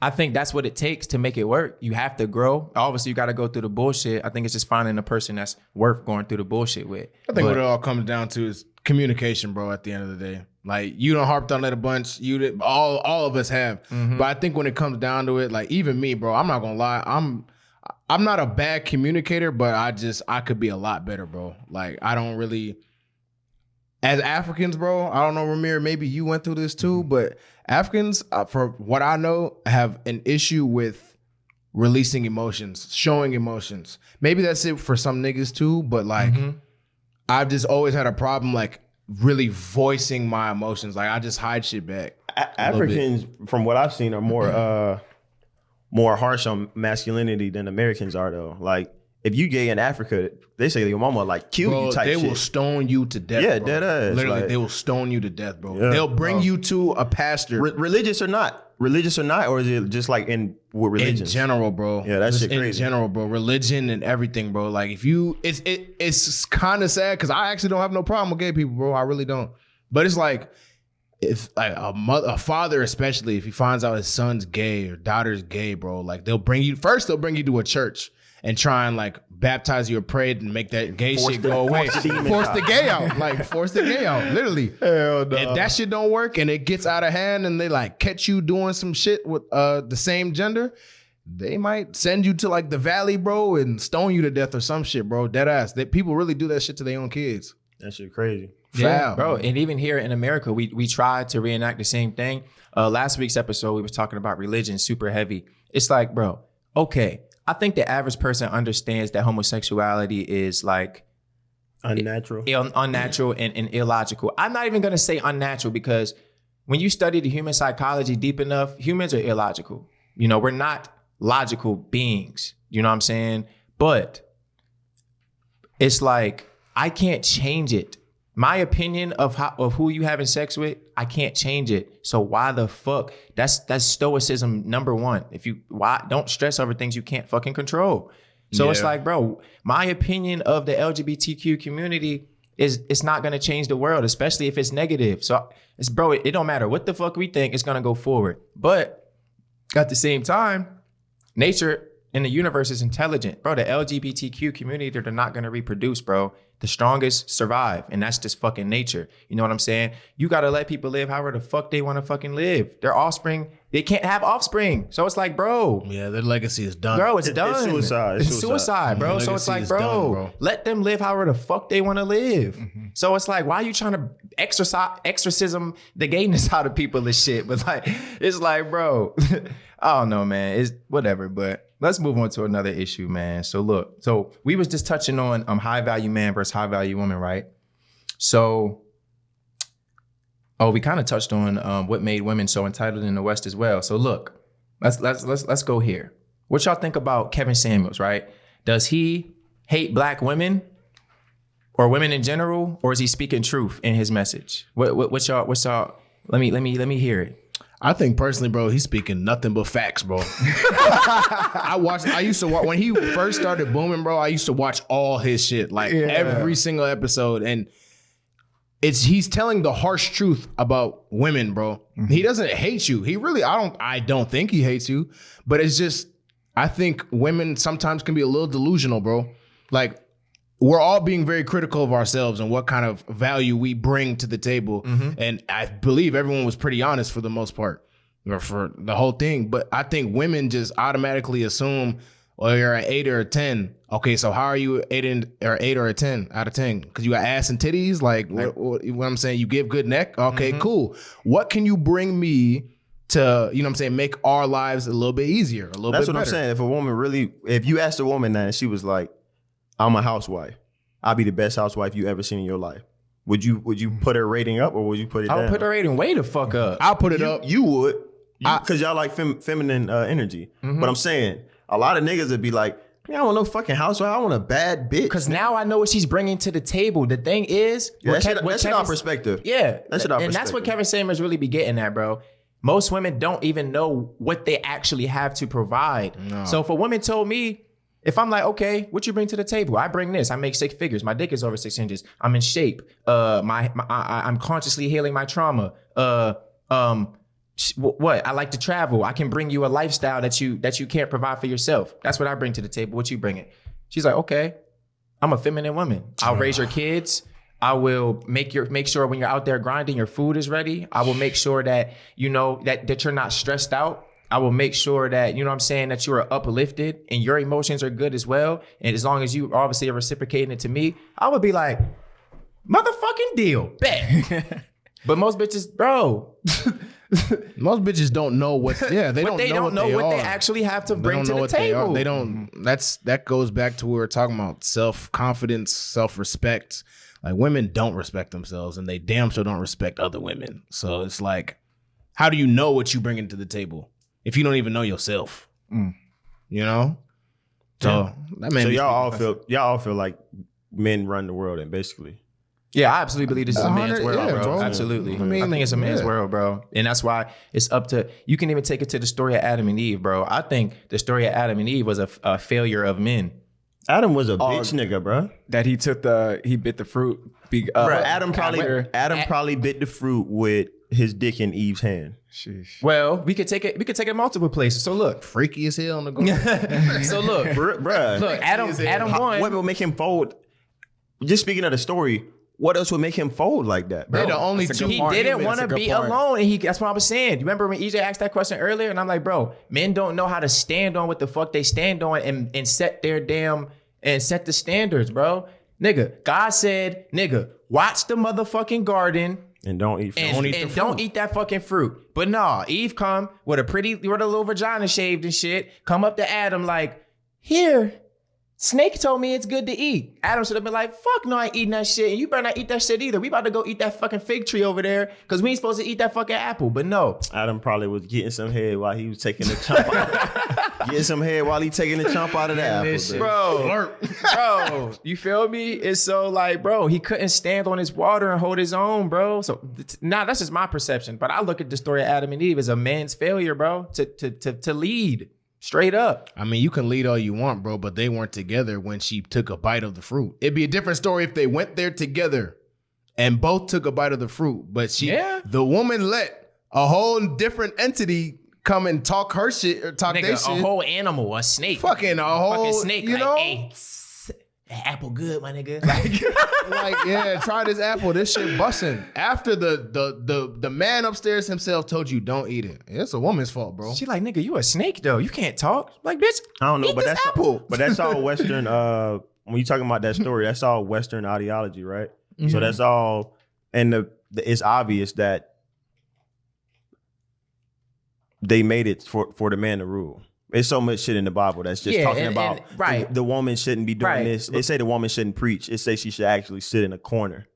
I think that's what it takes to make it work. You have to grow. Obviously, you got to go through the bullshit. I think it's just finding a person that's worth going through the bullshit with. I think what it all comes down to is communication, bro, at the end of the day. Like, you done harped on it a bunch. All of us have. But I think when it comes down to it, like, even me, bro, I'm not going to lie. I'm not a bad communicator, but I could be a lot better, bro. Like, I don't really... As Africans, bro, I don't know, Ramir, maybe you went through this too, but Africans, for what I know, have an issue with releasing emotions, showing emotions. Maybe that's it for some niggas too, but like, I've just always had a problem like really voicing my emotions. Like, I just hide shit back. Africans, from what I've seen, are more harsh on masculinity than Americans are, though. Like, if you gay in Africa, they say your mama like kill you type they shit. will stone you to death. Yeah, bro. dead ass. Literally, Like, they will stone you to death, bro. Yeah. They'll bring you to a pastor. religious or not, or is it just like with religion? In general, bro. Yeah, that Just shit crazy. In general, bro. Religion and everything, bro. Like, if you, it's kind of sad because I actually don't have no problem with gay people, bro. I really don't. But it's like, if like a father, especially if he finds out his son's gay or daughter's gay, bro, like they'll bring you to a church and try and like baptize you or pray and make that gay shit go away. Force the gay out. Like, force the gay out. Literally. Hell no. If that shit don't work and it gets out of hand and they like catch you doing some shit with the same gender, they might send you to like the valley, bro, and stone you to death or some shit, bro. Dead ass. People really do that shit to their own kids. That shit crazy. Yeah, Foul. bro. And even here in America, we tried to reenact the same thing. Last week's episode, we was talking about religion, super heavy. It's like, bro, okay. I think the average person understands that homosexuality is like Unnatural. Unnatural and illogical. I'm not even going to say unnatural because when you study the human psychology deep enough, humans are illogical. We're not logical beings. You know what I'm saying? But it's like, I can't change it. My opinion of who you having sex with, I can't change it. So why the fuck? That's stoicism number one. Why don't stress over things you can't fucking control. So it's like, bro, my opinion of the LGBTQ community it's not gonna change the world, especially if it's negative. So it don't matter what the fuck we think, it's gonna go forward. But at the same time, nature in the universe is intelligent. Bro, the LGBTQ community, they're not gonna reproduce, bro. The strongest survive, and that's just fucking nature. You know what I'm saying? You gotta let people live however the fuck they wanna fucking live. Their offspring, they can't have offspring. So it's like, bro. Yeah, their legacy is done. Bro, it's done. It's suicide. It's suicide, bro. So it's like, bro, let them live however the fuck they wanna live. Mm-hmm. So it's like, why are you trying to exorcism the gayness out of people and shit? But like, it's like, bro, I don't know, man. It's whatever, but let's move on to another issue, man. So look, we was just touching on high value man versus high value woman, right? So, we kind of touched on what made women so entitled in the West as well. So look, let's go here. What y'all think about Kevin Samuels, right? Does he hate black women or women in general, or is he speaking truth in his message? What's y'all? Let me hear it. I think personally, bro, he's speaking nothing but facts, bro. I used to watch when he first started booming, bro. I used to watch all his shit, like every single episode, and he's telling the harsh truth about women, bro. Mm-hmm. He doesn't hate you. I don't think he hates you, but it's just I think women sometimes can be a little delusional, bro. Like, we're all being very critical of ourselves and what kind of value we bring to the table. Mm-hmm. And I believe everyone was pretty honest for the most part, or for the whole thing. But I think women just automatically assume, well, you're an 8 or a 10. Okay, so how are you 8 or a 10 out of 10? Because you got ass and titties? Like, what I'm saying? You give good neck? Okay, cool. What can you bring me to, you know what I'm saying, make our lives a little bit easier, a little bit better? That's what I'm saying. If you asked a woman that and she was like, I'm a housewife, I'll be the best housewife you ever seen in your life, would you put her rating up or would you put it down? I would put her rating way the fuck up. I'll put it up. You would, because y'all like feminine energy. Mm-hmm. But I'm saying, a lot of niggas would be like, man, I want no fucking housewife. I want a bad bitch. Because now I know what she's bringing to the table. The thing is, that's our perspective. Yeah, that's our perspective. And that's what Kevin Samuels really be getting at, bro. Most women don't even know what they actually have to provide. No. So if a woman told me, if I'm like, okay, what you bring to the table? I bring this. I make 6 figures. My dick is over 6 inches. I'm in shape. I'm consciously healing my trauma. What? I like to travel. I can bring you a lifestyle that you can't provide for yourself. That's what I bring to the table. What you bringing? She's like, okay, I'm a feminine woman. I'll raise your kids. I will make sure when you're out there grinding, your food is ready. I will make sure that you know that you're not stressed out. I will make sure that, you know what I'm saying, that you are uplifted and your emotions are good as well. And as long as you obviously are reciprocating it to me, I would be like, motherfucking deal, bet. But most bitches, bro. Most bitches don't know what. Yeah, they don't know what they actually have to bring to the table. They don't. That goes back to what we were talking about: self-confidence, self-respect. Like, women don't respect themselves, and they damn sure don't respect other women. So it's like, how do you know what you bring into the table if you don't even know yourself? You know. So y'all all feel like men run the world, and basically. Yeah, I absolutely believe this is a man's world, bro. Absolutely. I think it's a man's world, bro. And that's why it's up to, you can even take it to the story of Adam and Eve, bro. I think the story of Adam and Eve was a failure of men. Adam was a bitch nigga, bro. That he bit the fruit. Adam probably bit the fruit with his dick in Eve's hand. Sheesh. Well, we could take it multiple places. So look, freaky as hell on the go. So look, bruh. Look, Adam won. What will make him fold? Just speaking of the story, what else would make him fold like that, bro? They're the only two. He didn't want to be alone, and that's what I was saying. You remember when EJ asked that question earlier, and I'm like, bro, men don't know how to stand on what the fuck they stand on and set their set the standards, bro. Nigga, God said, nigga, watch the motherfucking garden. And don't eat fruit. Don't eat that fucking fruit. But nah, Eve come with a little vagina shaved and shit, come up to Adam like, here, Snake told me it's good to eat. Adam should have been like, fuck no, I ain't eating that shit. And you better not eat that shit either. We about to go eat that fucking fig tree over there because we ain't supposed to eat that fucking apple. But no. Adam probably was getting some head while he was taking the chomp out. Getting some head while he taking the chomp out of that apple. Bro, you feel me? It's so like, bro, he couldn't stand on his water and hold his own, bro. So now that's just my perception. But I look at the story of Adam and Eve as a man's failure, bro, to lead. Straight up. I mean, you can lead all you want, bro, but they weren't together when she took a bite of the fruit. It'd be a different story if they went there together and both took a bite of the fruit. But the woman let a whole different entity come and talk her shit or talk their shit. A whole animal, a snake. Fucking snake. You like, know? Hey, that apple good, my nigga. Like, yeah, try this apple. This shit busting. After the man upstairs himself told you don't eat it. It's a woman's fault, bro. She like, nigga, you a snake though. You can't talk. Like, bitch, I don't know, eat but this apple. But that's all Western. When you talking about that story, that's all Western ideology, right? Mm-hmm. So that's all, and it's obvious that they made it for the man to rule. There's so much shit in the Bible that's just talking about the woman shouldn't be doing this. They say the woman shouldn't preach. It say she should actually sit in a corner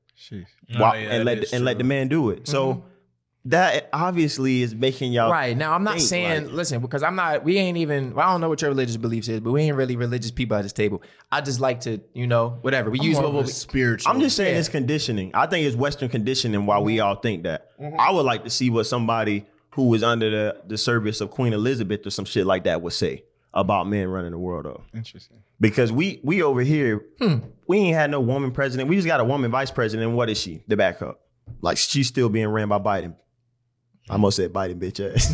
and let the man do it. Mm-hmm. So that obviously is making y'all Now, I'm not saying, listen, because I don't know what your religious beliefs is, but we ain't really religious people at this table. I just like to, whatever. We use what we spiritual. I'm just saying it's conditioning. I think it's Western conditioning why we all think that. Mm-hmm. I would like to see what somebody who was under the service of Queen Elizabeth or some shit like that would say about men running the world though. Interesting. Because we over here, we ain't had no woman president. We just got a woman vice president. And what is she? The backup. Like she's still being ran by Biden. I almost said Biden, bitch ass.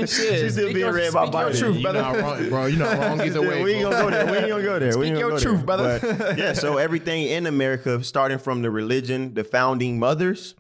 she's still being ran by Biden. Speak your truth, brother. You're not wrong, bro. You're not wrong either way. We ain't gonna go there. We ain't gonna go there. Speak your truth, brother. But, yeah, so everything in America, starting from the religion, the founding mothers,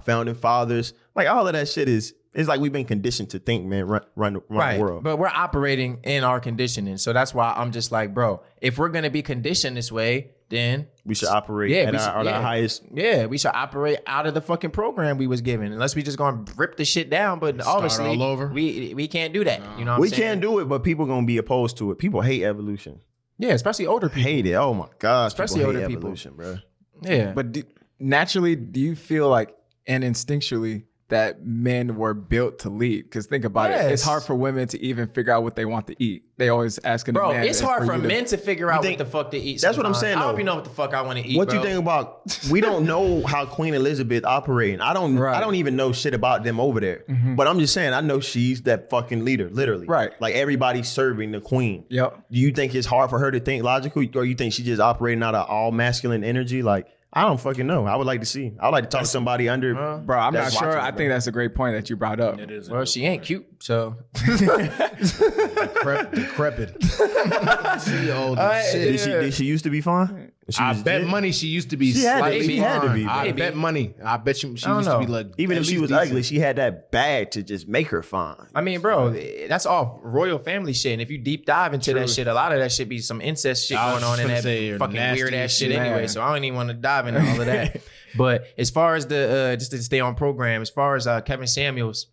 founding fathers, like all of that shit it's like we've been conditioned to think, man, run the world. But we're operating in our conditioning. So that's why I'm just like, bro, if we're going to be conditioned this way, then we should operate at our highest. Yeah, we should operate out of the fucking program we was given. Unless we just going to rip the shit down. But obviously, all over. We can't do that. You know what I'm saying? We can't do it, but people going to be opposed to it. People hate evolution. Yeah, especially older people. Hate it. Oh my God. Especially older people. Evolution, bro. Yeah. But naturally, do you feel like, and instinctually, that men were built to lead? Because think about it. It's hard for women to even figure out what they want to eat. They always asking the man. Bro, it's hard for men to figure out what the fuck to eat. That's what I'm saying, though. I hope you know what the fuck I want to eat, What you think about, we don't know how Queen Elizabeth operating. I don't even know shit about them over there. Mm-hmm. But I'm just saying, I know she's that fucking leader, literally. Right. Like everybody's serving the queen. Yep. Do you think it's hard for her to think logically? Or you think she's just operating out of all masculine energy? Like, I don't fucking know. I would like to see. I would like to talk to somebody under. Bro, I'm not sure. I think that's a great point that you brought up. It is. Well, she ain't cute, so. Decrepit. She old as shit. Did she used to be fine? I bet money she used to be She had to be. I bet money. I bet she used to be like. Even if she was ugly, she had that bag to just make her fine. I mean, bro, that's all royal family shit. And if you deep dive into that shit, a lot of that shit be some incest shit going on in that fucking weird ass shit anyway. So I don't even want to dive into all of that. But as far as the just to stay on program, as far as Kevin Samuels,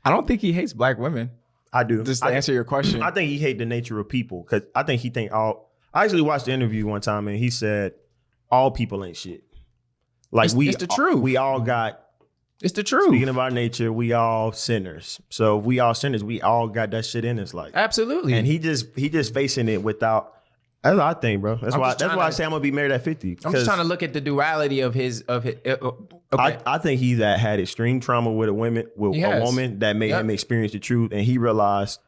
I don't think he hates black women. I do. Just to answer your question, I think he hates the nature of people because I think he think all. I actually watched the interview one time and he said all people ain't shit. Like it's the truth. We all got. It's the truth. Speaking of our nature, we all sinners. So if we all sinners, we all got that shit in us. Like absolutely. And he just facing it without. That's what I think, bro. That's why I say I'm gonna be married at 50. I'm just trying to look at the duality of his. Okay. I think he that had extreme trauma with a woman that made him experience the truth, and he realized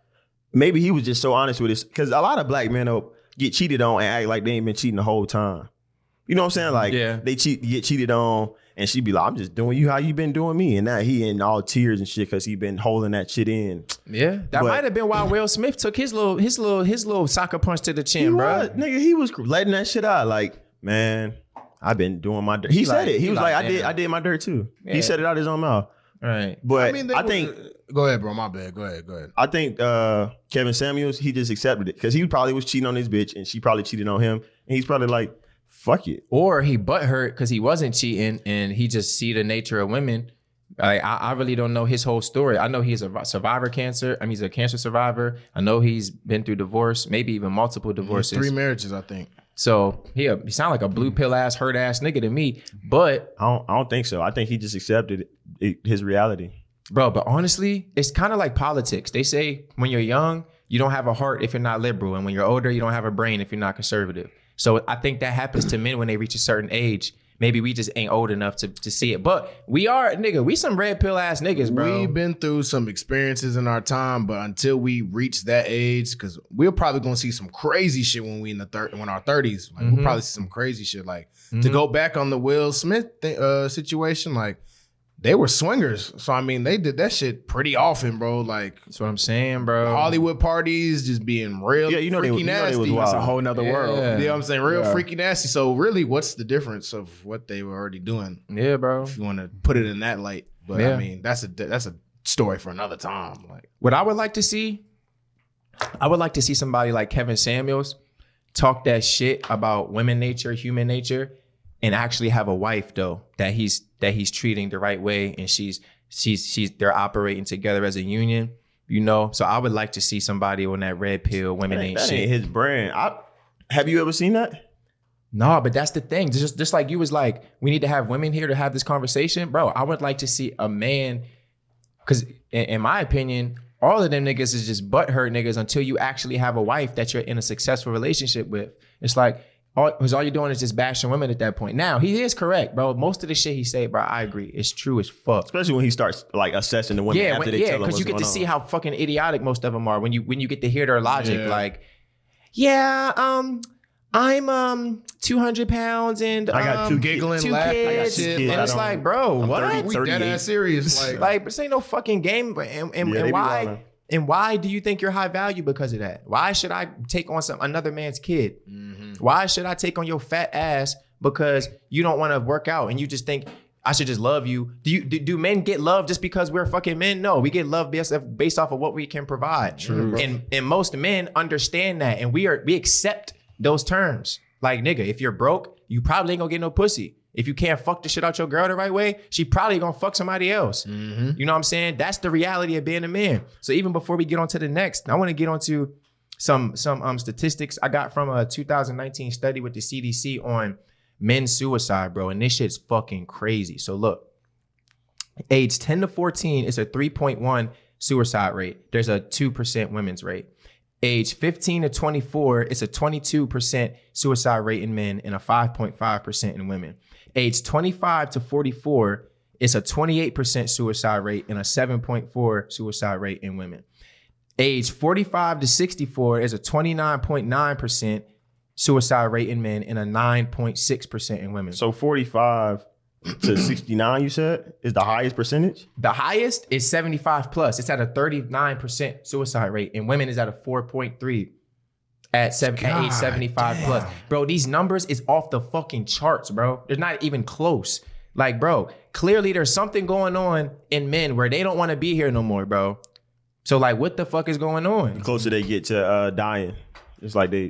maybe he was just so honest with this because a lot of black men get cheated on and act like they ain't been cheating the whole time. You know what I'm saying? Like they get cheated on, and she be like, "I'm just doing you how you been doing me," and now he in all tears and shit because he been holding that shit in. Yeah, that might have been why Will Smith took his little soccer punch to the chin, bro. Nigga, he was letting that shit out. Like, man, I've been doing my dirt. He said it. He was like, I did my dirt too. Yeah. He said it out his own mouth. Right. But I think. Go ahead, bro. My bad. Go ahead. I think Kevin Samuels, he just accepted it because he probably was cheating on his bitch and she probably cheated on him, and he's probably like, fuck it. Or he butthurt because he wasn't cheating and he just see the nature of women I really don't know his whole story. I know he's a survivor cancer. I mean, he's a cancer survivor. I know he's been through divorce, maybe even multiple divorces. 3 marriages, I think. So he sound like a blue pill ass, hurt ass nigga to me. But I don't think so. I think he just accepted his reality. Bro, but honestly, it's kind of like politics. They say when you're young, you don't have a heart if you're not liberal. And when you're older, you don't have a brain if you're not conservative. So I think that happens to men when they reach a certain age. Maybe we just ain't old enough to see it. But we some red pill ass niggas, bro. We've been through some experiences in our time, but until we reach that age, because we're probably gonna see some crazy shit when we in our 30s. Like we'll probably see some crazy shit. Like to go back on the Will Smith situation, like they were swingers. So I mean, they did that shit pretty often, bro. Like that's what I'm saying, bro. Hollywood parties just being real freaky nasty. That's a whole nother world. You know what I'm saying? Real freaky nasty. So really, what's the difference of what they were already doing? Yeah, bro. If you want to put it in that light. But I mean, that's a story for another time. Like what I would like to see somebody like Kevin Samuels talk that shit about women nature, human nature, and actually have a wife though that he's treating the right way, and they're operating together as a union, you know. So I would like to see somebody on that red pill women ain't shit. That ain't his brand. Have you ever seen that? No, but that's the thing. Just like you was like, we need to have women here to have this conversation, bro. I would like to see a man, because in my opinion, all of them niggas is just butthurt niggas until you actually have a wife that you're in a successful relationship with. It's like, all you're doing is just bashing women at that point. Now, he is correct, bro. Most of the shit he said, bro, I agree. It's true as fuck. Especially when he starts like assessing the women after they tell him what's going on. Yeah, because you get to see how fucking idiotic most of them are when you get to hear their logic. Like, yeah, I'm 200 pounds and I got two giggling, two laughing, kids. And it's like, bro, I'm what? we dead ass serious. Like, this ain't no fucking game. And why? And why do you think you're high value because of that? Why should I take on another man's kid? Why should I take on your fat ass because you don't want to work out and you just think I should just love you? Do men get love just because we're fucking men? No, we get love based off of what we can provide. True, and most men understand that, and we accept those terms. Like, nigga, if you're broke, you probably ain't gonna get no pussy. If you can't fuck the shit out your girl the right way, she probably gonna fuck somebody else. You know what I'm saying? That's the reality of being a man. So even before we get on to the next, I want to get onto some statistics I got from a 2019 study with the CDC on men's suicide, bro. And this shit's fucking crazy. So look, age 10 to 14 is a 3.1 suicide rate. There's a 2% women's rate. Age 15 to 24, it's a 22% suicide rate in men and a 5.5% in women. Age 25 to 44, it's a 28% suicide rate and a 7.4% suicide rate in women. Age 45 to 64 is a 29.9% suicide rate in men and a 9.6% in women. So 45 to 69, you said, is the highest percentage? The highest is 75 plus. It's at a 39% suicide rate, and women is at a 4.3 at age 75 plus. Bro, these numbers is off the fucking charts, bro. They're not even close. Like, bro, clearly there's something going on in men where they don't want to be here no more, bro. So, like, what the fuck is going on? The closer they get to dying. It's like they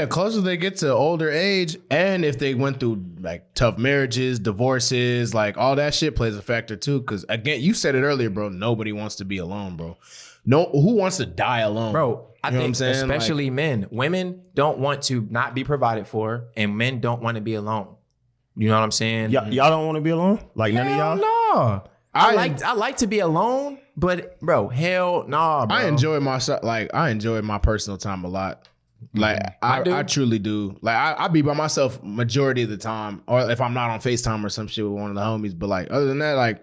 closer they get to older age, and if they went through like tough marriages, divorces, like all that shit plays a factor too. Because again, you said it earlier, bro. Nobody wants to be alone, bro. No, who wants to die alone, bro? I think especially men. Women don't want to not be provided for, and men don't want to be alone. You know what I'm saying? Y'all don't want to be alone? Like none of y'all? No. I like to be alone, but bro, hell nah, bro. I enjoy myself. Like I enjoy my personal time a lot. Like I truly do. Like I be by myself majority of the time, or if I'm not on FaceTime or some shit with one of the homies. But like other than that, like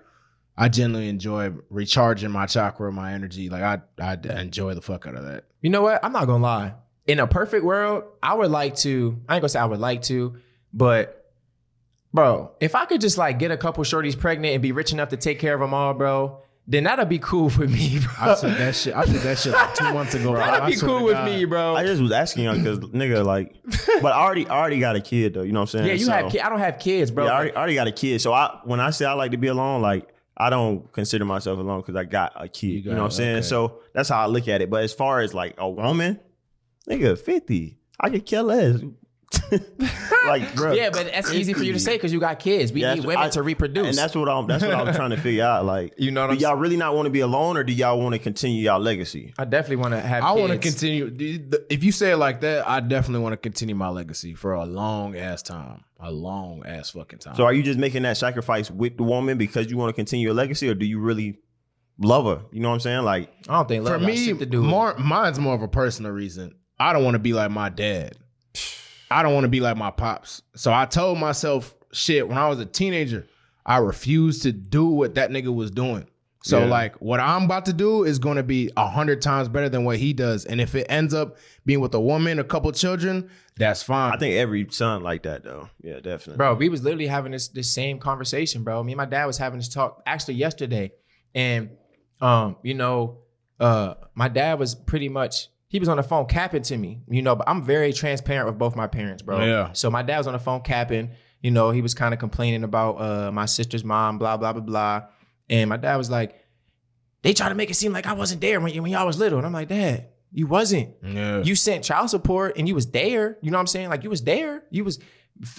I genuinely enjoy recharging my chakra, my energy. Like I enjoy the fuck out of that. You know what? I'm not gonna lie. In a perfect world, I would like to. I ain't gonna say I would like to, but bro, if I could just like get a couple shorties pregnant and be rich enough to take care of them all, bro, then that'll be cool with me, bro. I said that shit like 2 months ago. That'll be cool with me, bro. I just was asking you because nigga, like, but I already got a kid though. You know what I'm saying? Yeah, you have kids. I don't have kids, bro. Yeah, I already got a kid. So when I say I like to be alone, like I don't consider myself alone because I got a kid. You know what I'm saying? Okay. So that's how I look at it. But as far as like a woman, nigga, 50, I could kill less. Like, bro. Yeah, but that's easy for you to say because you got kids. We need women to reproduce. And that's what I'm trying to figure out. Like, you know what I'm do y'all saying? really not want to be alone, or do y'all want to continue y'all legacy? I definitely want to have I kids. want to continue. If you say it like that, I definitely want to continue my legacy for a long ass time. A long ass fucking time. So are you just making that sacrifice with the woman because you want to continue your legacy, or do you really love her? You know what I'm saying? Like, I don't think love for got me, shit to do with it. mine's more of a personal reason. I don't want to be like my dad. I don't want to be like my pops. So I told myself, shit, when I was a teenager, I refused to do what that nigga was doing. So like what I'm about to do is going to be 100 times better than what he does. And if it ends up being with a woman, a couple children, that's fine. I think every son like that though. Yeah, definitely. Bro, we was literally having this same conversation, bro. Me and my dad was having this talk actually yesterday. And, my dad was pretty much, he was on the phone capping to me, but I'm very transparent with both my parents, bro. Yeah. So my dad was on the phone capping, he was kind of complaining about my sister's mom, blah, blah, blah, blah. And my dad was like, they try to make it seem like I wasn't there when y'all was little. And I'm like, Dad, you wasn't. Yeah. You sent child support and you was there. You know what I'm saying? Like you was there. You was,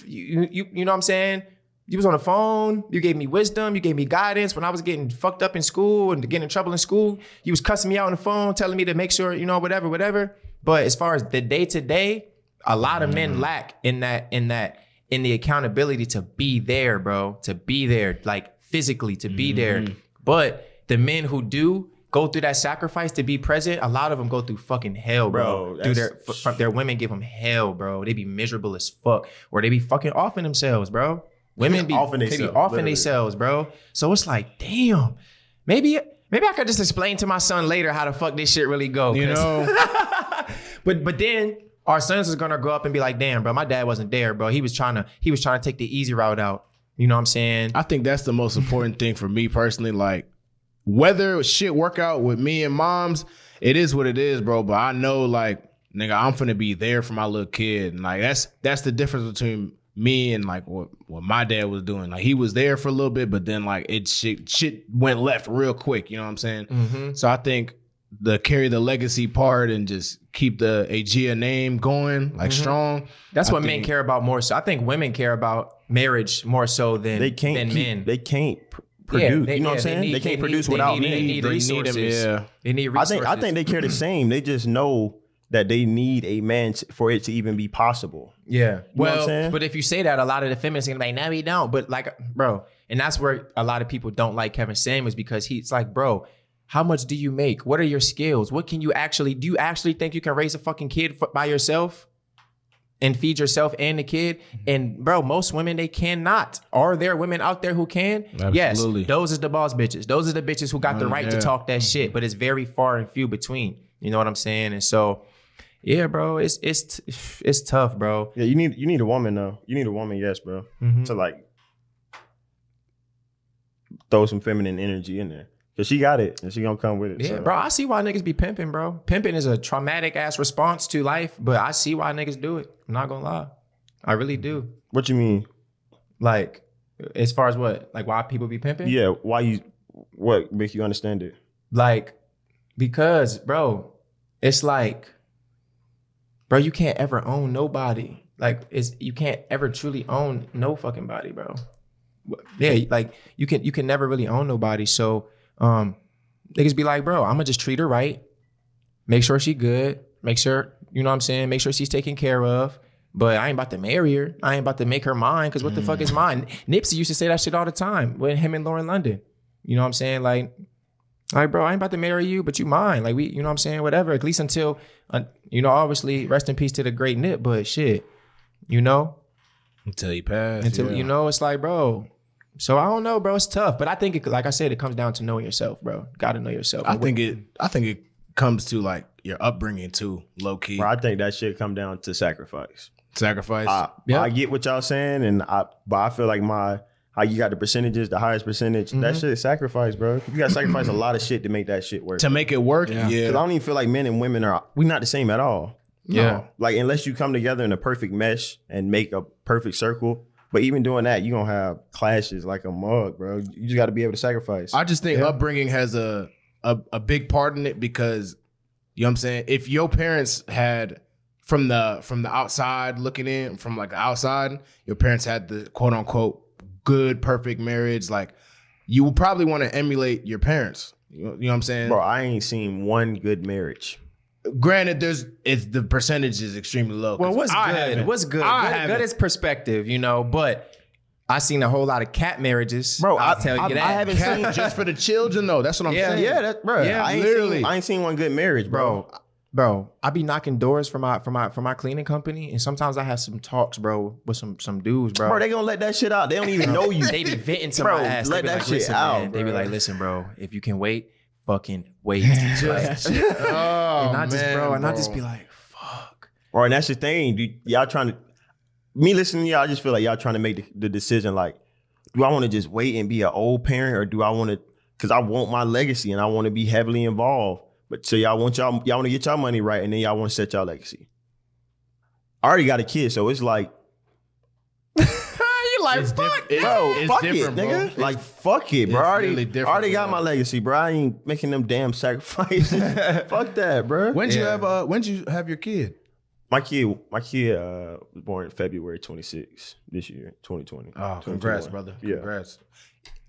you know what I'm saying? You was on the phone. You gave me wisdom. You gave me guidance when I was getting fucked up in school and getting in trouble in school. You was cussing me out on the phone, telling me to make sure, whatever. But as far as the day to day, a lot of men lack in the accountability to be there, bro. To be there, like physically to be there. But the men who do go through that sacrifice to be present, a lot of them go through fucking hell, bro. Their women give them hell, bro. They be miserable as fuck, or they be fucking offing themselves, bro. Women be offing themselves, bro. So it's like, damn, maybe I could just explain to my son later how the fuck this shit really go. But then our sons is gonna grow up and be like, damn, bro, my dad wasn't there, bro. He was trying to take the easy route out. You know what I'm saying? I think that's the most important thing for me personally. Like, whether shit work out with me and moms, it is what it is, bro. But I know, like, nigga, I'm finna be there for my little kid. And like, that's the difference between me and like what my dad was doing. Like, he was there for a little bit, but then like shit went left real quick. You know what I'm saying? Mm-hmm. So I think carry the legacy part and just keep the Aegea name going, like strong. That's what men care about more so. I think women care about marriage more so than men. They can't produce. You know what I'm saying? They can't produce without men. They need resources. They need resources. I think they care the same. They just know that they need a man for it to even be possible. Yeah. You know what I'm saying? But if you say that, a lot of the feminists are gonna be like, no, we don't. But like, bro, and that's where a lot of people don't like Kevin Samuels, because he's like, bro, how much do you make? What are your skills? What can you do you actually think you can raise a fucking kid by yourself and feed yourself and the kid? And bro, most women, they cannot. Are there women out there who can? Absolutely. Yes, those is the boss bitches. Those are the bitches who got the right to talk that shit, but it's very far and few between. You know what I'm saying? And so, yeah, bro, it's tough, bro. Yeah, you need a woman though. You need a woman, yes, bro, to like throw some feminine energy in there. Cause she got it and she gonna come with it. Yeah, so. Bro, I see why niggas be pimping, bro. Pimping is a traumatic ass response to life, but I see why niggas do it. I'm not gonna lie. I really do. What you mean? Like, as far as what? Like why people be pimping? Yeah, what makes you understand it? Like, because, bro, it's like, bro, you can't ever own nobody. Like, you can't ever truly own no fucking body, bro. Yeah, like you can never really own nobody. So niggas be like, bro, I'm gonna just treat her right, make sure she good, make sure, you know what I'm saying, make sure she's taken care of, but I ain't about to marry her. I ain't about to make her mine, because what the fuck is mine? Nipsey used to say that shit all the time with him and Lauren London. You know what I'm saying? Like, bro, I ain't about to marry you, but you mine. Like, we, you know what I'm saying? Whatever, at least until, obviously, rest in peace to the great Nip, but shit, Until he passed. It's like, bro. So I don't know, bro. It's tough, but I think, like I said, it comes down to knowing yourself, bro. Got to know yourself. I think it comes to like your upbringing too, low key. Bro, I think that shit come down to sacrifice. I get what y'all saying, but I feel like how you got the percentages, the highest percentage, that shit is sacrifice, bro. You got to sacrifice a lot of shit to make that shit work. To make it work, yeah. Because I don't even feel like men and women we not the same at all. Yeah. No. Like, unless you come together in a perfect mesh and make a perfect circle. But even doing that, you're going to have clashes like a mug, bro. You just got to be able to sacrifice. I just think upbringing has a big part in it, because, you know what I'm saying? If your parents had from the outside looking in, from like the outside, your parents had the quote unquote good, perfect marriage. Like you will probably want to emulate your parents. You know what I'm saying? Bro, I ain't seen one good marriage. Granted, the percentage is extremely low. Well, what's good? What's good? Good is perspective, you know, but I seen a whole lot of cat marriages. Bro, I'll tell you that. I haven't seen just for the children though. That's what I'm saying. Yeah, that, bro. Yeah, I ain't seen one good marriage, bro. Bro, I be knocking doors for my cleaning company, and sometimes I have some talks, bro, with some dudes, bro. Bro, they gonna let that shit out. They don't even know you. They be venting to Bro, my ass. let They be that like, shit listen, out, man. They be bro. like, listen, bro, if you can wait, fucking wait. And I just be like, fuck. Bro, and that's the thing. Dude, y'all trying to, me listening to y'all, I just feel like y'all trying to make the decision like, do I want to just wait and be an old parent, or do I want to, because I want my legacy and I want to be heavily involved. But so y'all want to get y'all money right, and then y'all want to set y'all legacy. I already got a kid, so it's like, You like, fuck, bro, it's fuck different, it, nigga. bro. Like, fuck it, bro. I really different, already got bro. my legacy, bro. I ain't making them damn sacrifices. Fuck that, bro. When'd you have your kid? My kid was born February 26th this year, 2020. Oh, congrats, 2021. brother. Yeah. Congrats.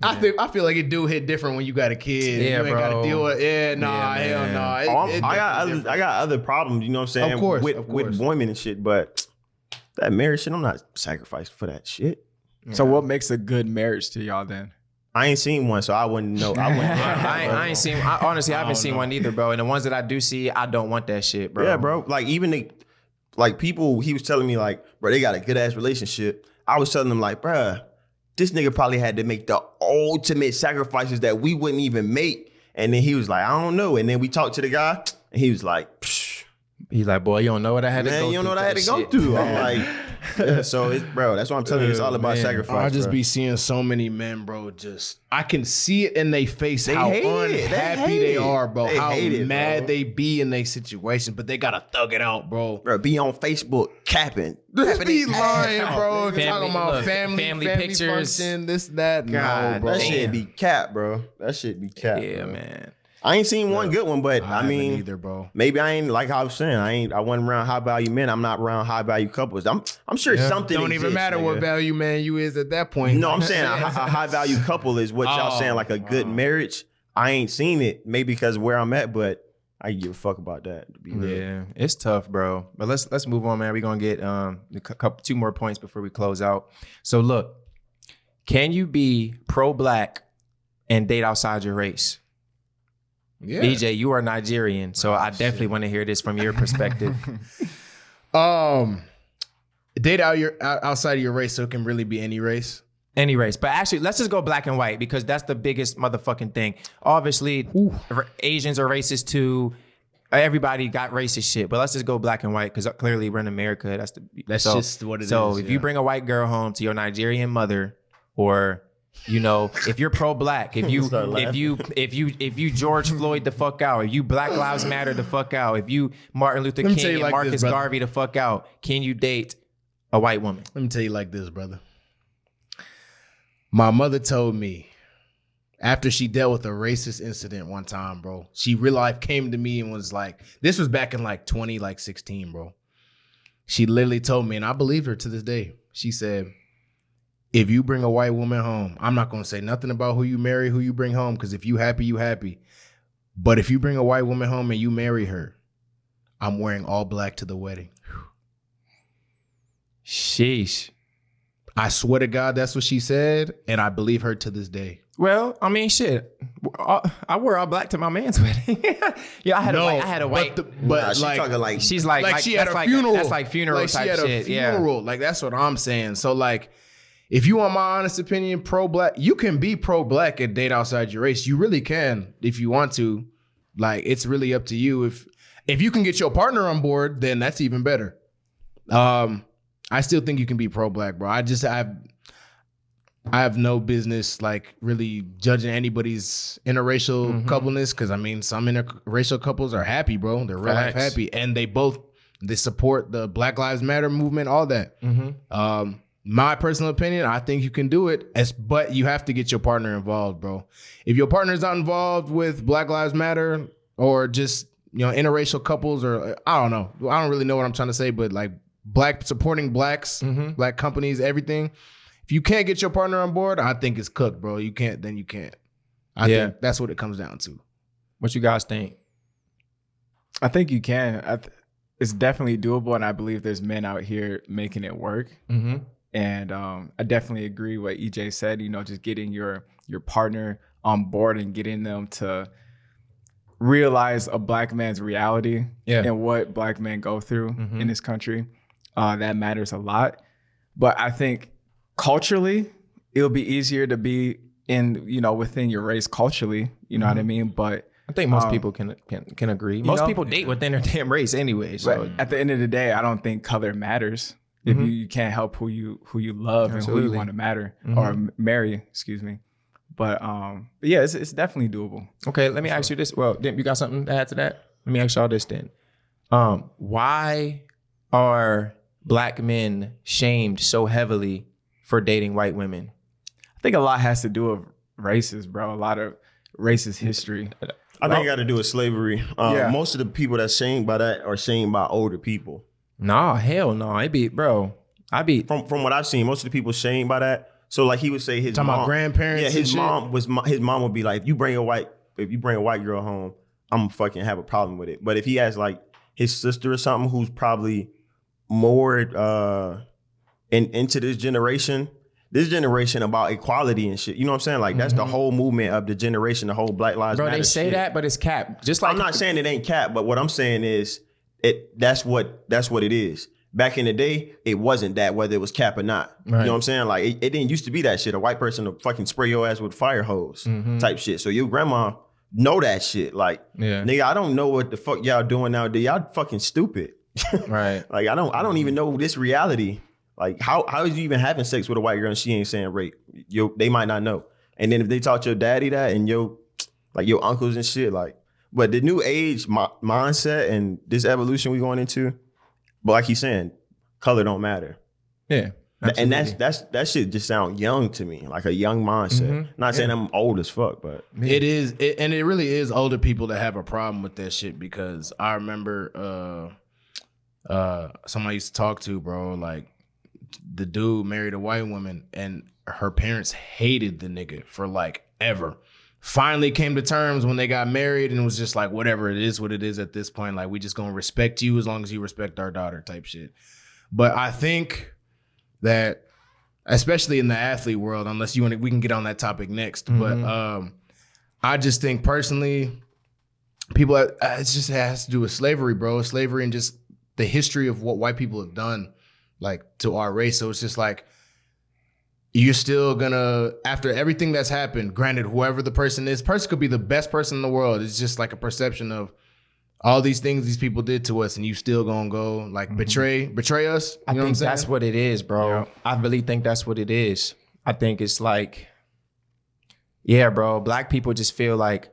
I feel like it do hit different when you got a kid. Yeah, you ain't gotta bro. deal with hell no. I got other problems, you know what I'm saying? Of course. With women and shit, but that marriage shit, I'm not sacrificing for that shit. So what makes a good marriage to y'all then? I ain't seen one, so I wouldn't know. I ain't seen. Honestly, I haven't seen one either, bro. And the ones that I do see, I don't want that shit, bro. Yeah, bro. Like even people, he was telling me like, bro, they got a good ass relationship. I was telling them like, bruh, this nigga probably had to make the ultimate sacrifices that we wouldn't even make. And then he was like, I don't know. And then we talked to the guy, and he was like, psh, He's like, boy, you don't know what I had to go through. man, you don't know what I had to for go this through. shit. I'm like, yeah, so it's, bro, that's what I'm telling you. It's all about sacrifice. I just bro. be seeing so many men, bro. Just I can see it in their face how hate it. They unhappy hate they it. are, bro. They How hate it, mad bro. they be in their situation, but they gotta thug it out, bro. Bro, be on Facebook capping. Just be Capping it. lying, bro. Family- Talking about look, family pictures. function, this, that. God, no, bro. That shit be cap, bro. That shit be cap. Yeah, bro. man. I ain't seen one good one, but I haven't mean, either, bro. maybe I ain't like I was saying. I wasn't around high value men. I'm not around high value couples. I'm sure something Don't even exists, matter what nigga. value man you is at that point. No, I'm saying a high value couple is what y'all saying, like a good marriage. I ain't seen it, maybe because of where I'm at, but I give a fuck about that. To be real. Yeah, it's tough, bro. But let's move on, man. We're gonna get two more points before we close out. So look, can you be pro-black and date outside your race? Yeah. BJ, you are Nigerian, so I definitely want to hear this from your perspective. Date outside of your race, so it can really be any race. Any race. But actually, let's just go black and white because that's the biggest motherfucking thing. Obviously, Asians are racist too. Everybody got racist shit, but let's just go black and white because clearly we're in America. That's just what it is. So if you bring a white girl home to your Nigerian mother, or you know, if you're pro-black, if you George Floyd the fuck out, if you Black Lives Matter the fuck out, if you Martin Luther Let me tell King you and like Marcus this, brother. Garvey the fuck out, can you date a white woman? Let me tell you like this, brother. My mother told me after she dealt with a racist incident one time, bro, she real life came to me and was like, this was back in like 2016, bro. She literally told me, and I believed her to this day. She said, if you bring a white woman home, I'm not going to say nothing about who you marry, who you bring home, because if you happy, you happy. But if you bring a white woman home and you marry her, I'm wearing all black to the wedding. Sheesh. I swear to God, that's what she said, and I believe her to this day. Well, I mean, shit. I wore all black to my man's wedding. Yeah, I had a white. Nah, she talking like She's like she had that's a like, funeral. That's like funeral like type she had shit. a funeral. Like that's what I'm saying. So like, if you want my honest opinion, pro-black, you can be pro-black and date outside your race. You really can if you want to. Like it's really up to you. If you can get your partner on board, then that's even better. I still think you can be pro-black, bro. I have no business like really judging anybody's interracial coupleness because I mean some interracial couples are happy, bro. They're real life happy, and they support the Black Lives Matter movement, all that. My personal opinion, I think you can do it, but you have to get your partner involved, bro. If your partner's not involved with Black Lives Matter or just interracial couples, or I don't know. I don't really know what I'm trying to say, but like supporting blacks, black companies, everything. If you can't get your partner on board, I think it's cooked, bro. You can't, then you can't. I think that's what it comes down to. What you guys think? I think you can. It's definitely doable, and I believe there's men out here making it work. Mm-hmm. And I definitely agree what EJ said. Just getting your partner on board and getting them to realize a black man's reality and what black men go through in this country. That matters a lot. But I think culturally, it'll be easier to be within your race culturally. You know what I mean? But I think most people can agree. Most people date within their damn race anyway. So at the end of the day, I don't think color matters. If you can't help who you love and who you want to marry, excuse me. But yeah, it's definitely doable. Okay, let me ask you this. Well, you got something to add to that? Let me ask y'all this then. Why are black men shamed so heavily for dating white women? I think a lot has to do with races, bro. A lot of racist history. I think it got to do with slavery. Most of the people that's shamed by that are shamed by older people. Nah, hell no. From what I've seen, most of the people shamed by that. So like he would say his talking mom, about grandparents. Yeah, his mom would be like, if you bring a white girl home, I'm gonna fucking have a problem with it. But if he has like his sister or something who's probably more into this generation about equality and shit. You know what I'm saying? Like that's the whole movement of the generation, the whole Black Lives Matter. Bro, they say shit. that, but it's cap. Just like I'm not saying it ain't cap, but what I'm saying is that's what it is. Back in the day, it wasn't that, whether it was cap or not. Right. You know what I'm saying? Like it didn't used to be that shit. A white person would fucking spray your ass with a fire hose type shit. So your grandma know that shit. Like, nigga, I don't know what the fuck y'all doing nowadays. Y'all fucking stupid. Right. Like I don't even know this reality. Like how is you even having sex with a white girl and she ain't saying rape? They might not know. And then if they taught your daddy that and your uncles and shit, like, but the new age mindset and this evolution we going into, but like he's saying, color don't matter. Yeah. Absolutely. And that shit just sound young to me, like a young mindset. Not saying I'm old as fuck, but it is, and it really is older people that have a problem with that shit, because I remember somebody I used to talk to, bro, like the dude married a white woman and her parents hated the nigga for like ever. Finally came to terms when they got married, and it was just like, whatever, it is what it is at this point. Like, we just gonna respect you as long as you respect our daughter type shit. But I think that, especially in the athlete world, unless we can get on that topic next. But I just think personally, people, it just has to do with slavery, bro. Slavery and just the history of what white people have done, like, to our race. So it's just like, you're still gonna, after everything that's happened, granted, whoever the person could be the best person in the world. It's just like a perception of all these things these people did to us, and you still gonna go like betray us. I think that's what it is, bro. Yeah. I really think that's what it is. I think it's like, yeah, bro. Black people just feel like,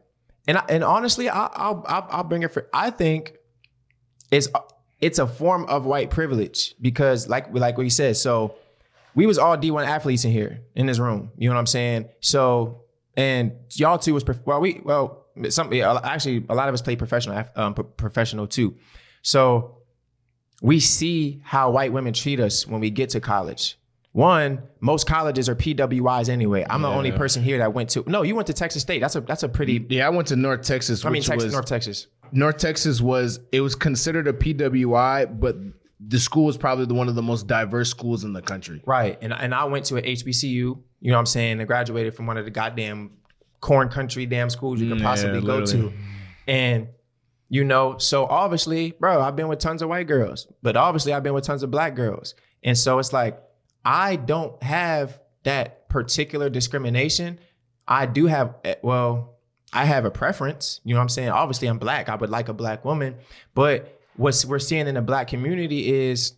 and honestly, I'll bring it for. I think it's a form of white privilege, because like what you said, so. We was all D1 athletes in here, in this room. You know what I'm saying? So, and y'all too was, actually, a lot of us played professional too. So we see how white women treat us when we get to college. One, most colleges are PWIs anyway. I'm the only person here that went to, no, you went to Texas State. That's a pretty. Yeah, I went to North Texas. North Texas. North Texas was considered a PWI, but the school is probably one of the most diverse schools in the country. Right. And I went to an HBCU, you know what I'm saying? I graduated from one of the goddamn corn country damn schools you could possibly go to. And, so obviously, bro, I've been with tons of white girls, but obviously I've been with tons of black girls. And so it's like, I don't have that particular discrimination. I do have, I have a preference. You know what I'm saying? Obviously I'm black. I would like a black woman, but what we're seeing in the black community is,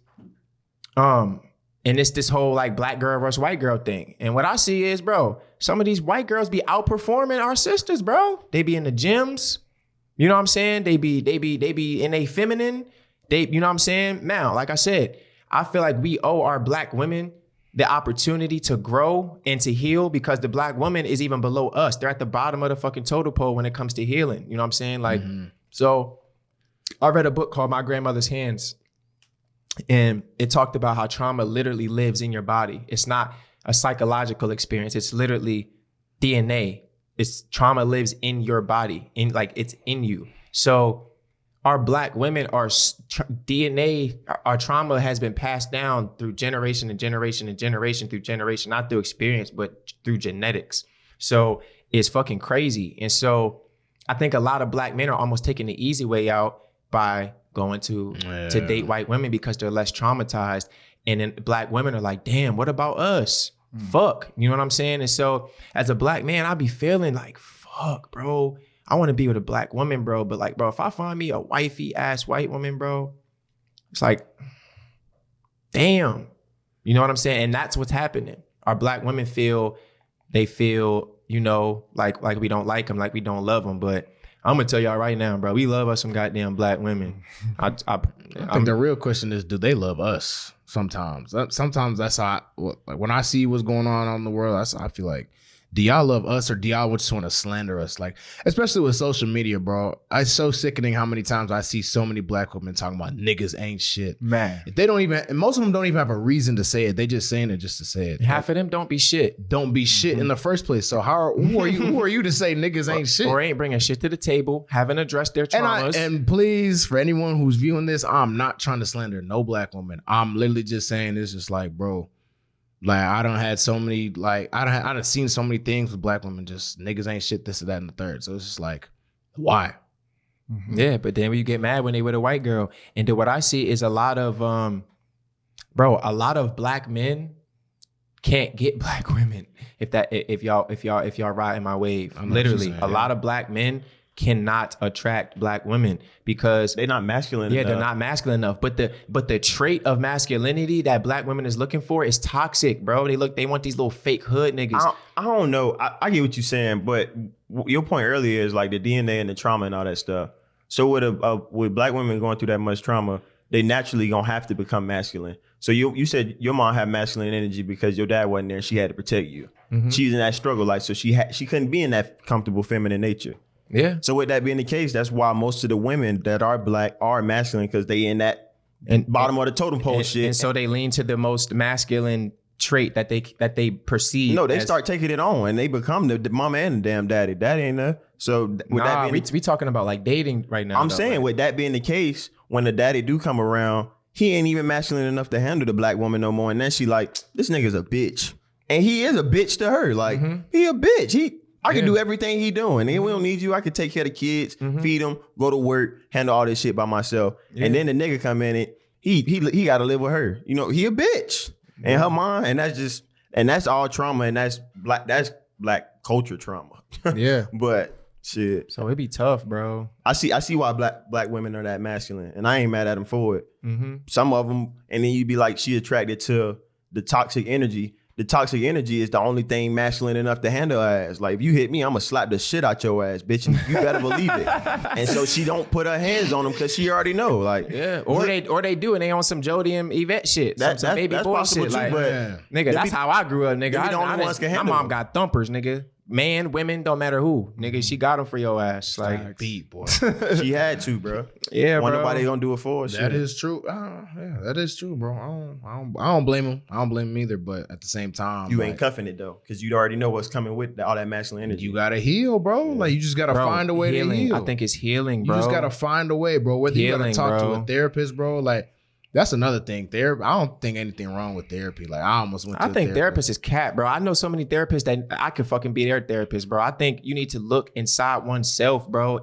and it's this whole like black girl versus white girl thing. And what I see is, bro, some of these white girls be outperforming our sisters, bro. They be in the gyms, you know what I'm saying? They be in a feminine. You know what I'm saying? Now, like I said, I feel like we owe our black women the opportunity to grow and to heal, because the black woman is even below us. They're at the bottom of the fucking totem pole when it comes to healing. You know what I'm saying? Like, so I read a book called My Grandmother's Hands, and it talked about how trauma literally lives in your body. It's not a psychological experience. It's literally DNA. It's trauma lives in your body, it's in you. So our Black women, our DNA, our trauma has been passed down through generation and generation and generation through generation, not through experience, but through genetics. So it's fucking crazy. And so I think a lot of Black men are almost taking the easy way out by going to date white women because they're less traumatized. And then Black women are like, damn, what about us? Fuck. You know what I'm saying? And so as a Black man, I be feeling like, fuck, bro. I want to be with a Black woman, bro. But like, bro, if I find me a wifey ass white woman, bro, it's like, damn. You know what I'm saying? And that's what's happening. Our Black women feel, you know, like we don't like them, like we don't love them. But I'm gonna tell y'all right now, bro, we love us some goddamn Black women. I think the real question is, do they love us? Sometimes that's how when I see what's going on in the world, I feel like, do y'all love us or do y'all just want to slander us? Like, especially with social media, bro. It's so sickening how many times I see so many Black women talking about niggas ain't shit. Man. They don't even, and most of them don't even have a reason to say it. They just saying it just to say it. Half of them don't be shit. Don't be shit in the first place. So who are you to say niggas ain't shit? Or ain't bringing shit to the table, haven't addressed their traumas. And please, for anyone who's viewing this, I'm not trying to slander no Black woman. I'm literally just saying it's just like, bro, like I done had so many, like I done seen so many things with Black women, just niggas ain't shit, this or that and the third. So it's just like, why? Mm-hmm. Yeah, but then when you get mad when they with a white girl, and then what I see is a lot of, a lot of Black men can't get Black women. If y'all riding my wave, literally, a lot of Black men cannot attract Black women because they're not masculine enough. They're not masculine enough. But the trait of masculinity that Black women is looking for is toxic, bro. They want these little fake hood niggas. I don't know. I get what you're saying, but your point earlier is like the DNA and the trauma and all that stuff. So with Black women going through that much trauma, they naturally gonna have to become masculine. So you said your mom had masculine energy because your dad wasn't there. She had to protect you. Mm-hmm. She's in that struggle life, so she couldn't be in that comfortable feminine nature. Yeah. So with that being the case, that's why most of the women that are Black are masculine, because they in that bottom of the totem pole shit. And so they lean to the most masculine trait that they perceive. No, they start taking it on and they become the mama and the damn daddy. Daddy ain't there. So with we talking about like dating right now. I'm saying with that being the case, when the daddy do come around, he ain't even masculine enough to handle the Black woman no more. And then she like, this nigga's a bitch. And he is a bitch to her. Like, he a bitch. I can do everything he doing. And we don't need you. I can take care of the kids, feed them, go to work, handle all this shit by myself. Yeah. And then the nigga come in and he got to live with her. You know, he a bitch. Yeah. And her mom, and that's all trauma, and that's Black culture trauma. Yeah. But shit. So it'd be tough, bro. I see why black women are that masculine, and I ain't mad at them for it. Mm-hmm. Some of them, and then you'd be like, she attracted to the toxic energy. The toxic energy is the only thing masculine enough to handle her ass. Like, if you hit me, I'm gonna slap the shit out your ass, bitch. And you better believe it. And so she don't put her hands on them because she already know. Like, yeah, or they do, and they on some Jody and Yvette shit, some baby boy shit. Like, nigga, that's how I grew up, nigga. My mom got thumpers, nigga. Man, women, don't matter who, nigga. She got them for your ass. Like, beat, boy. She had to, bro. Yeah, bro. Nobody gonna do it for her. That is true. Yeah, that is true, bro. I don't blame him. I don't blame him either. But at the same time, you ain't cuffing it though, because you already know what's coming with all that masculine energy. You gotta heal, bro. Like, you just gotta find a way to heal. I think it's healing, bro. You just gotta find a way, bro. Whether you gotta talk to a therapist, bro, like. That's another thing. I don't think anything wrong with therapy. Like, I almost went to I think therapist is cat, bro. I know so many therapists that I could fucking be their therapist, bro. I think you need to look inside oneself, bro.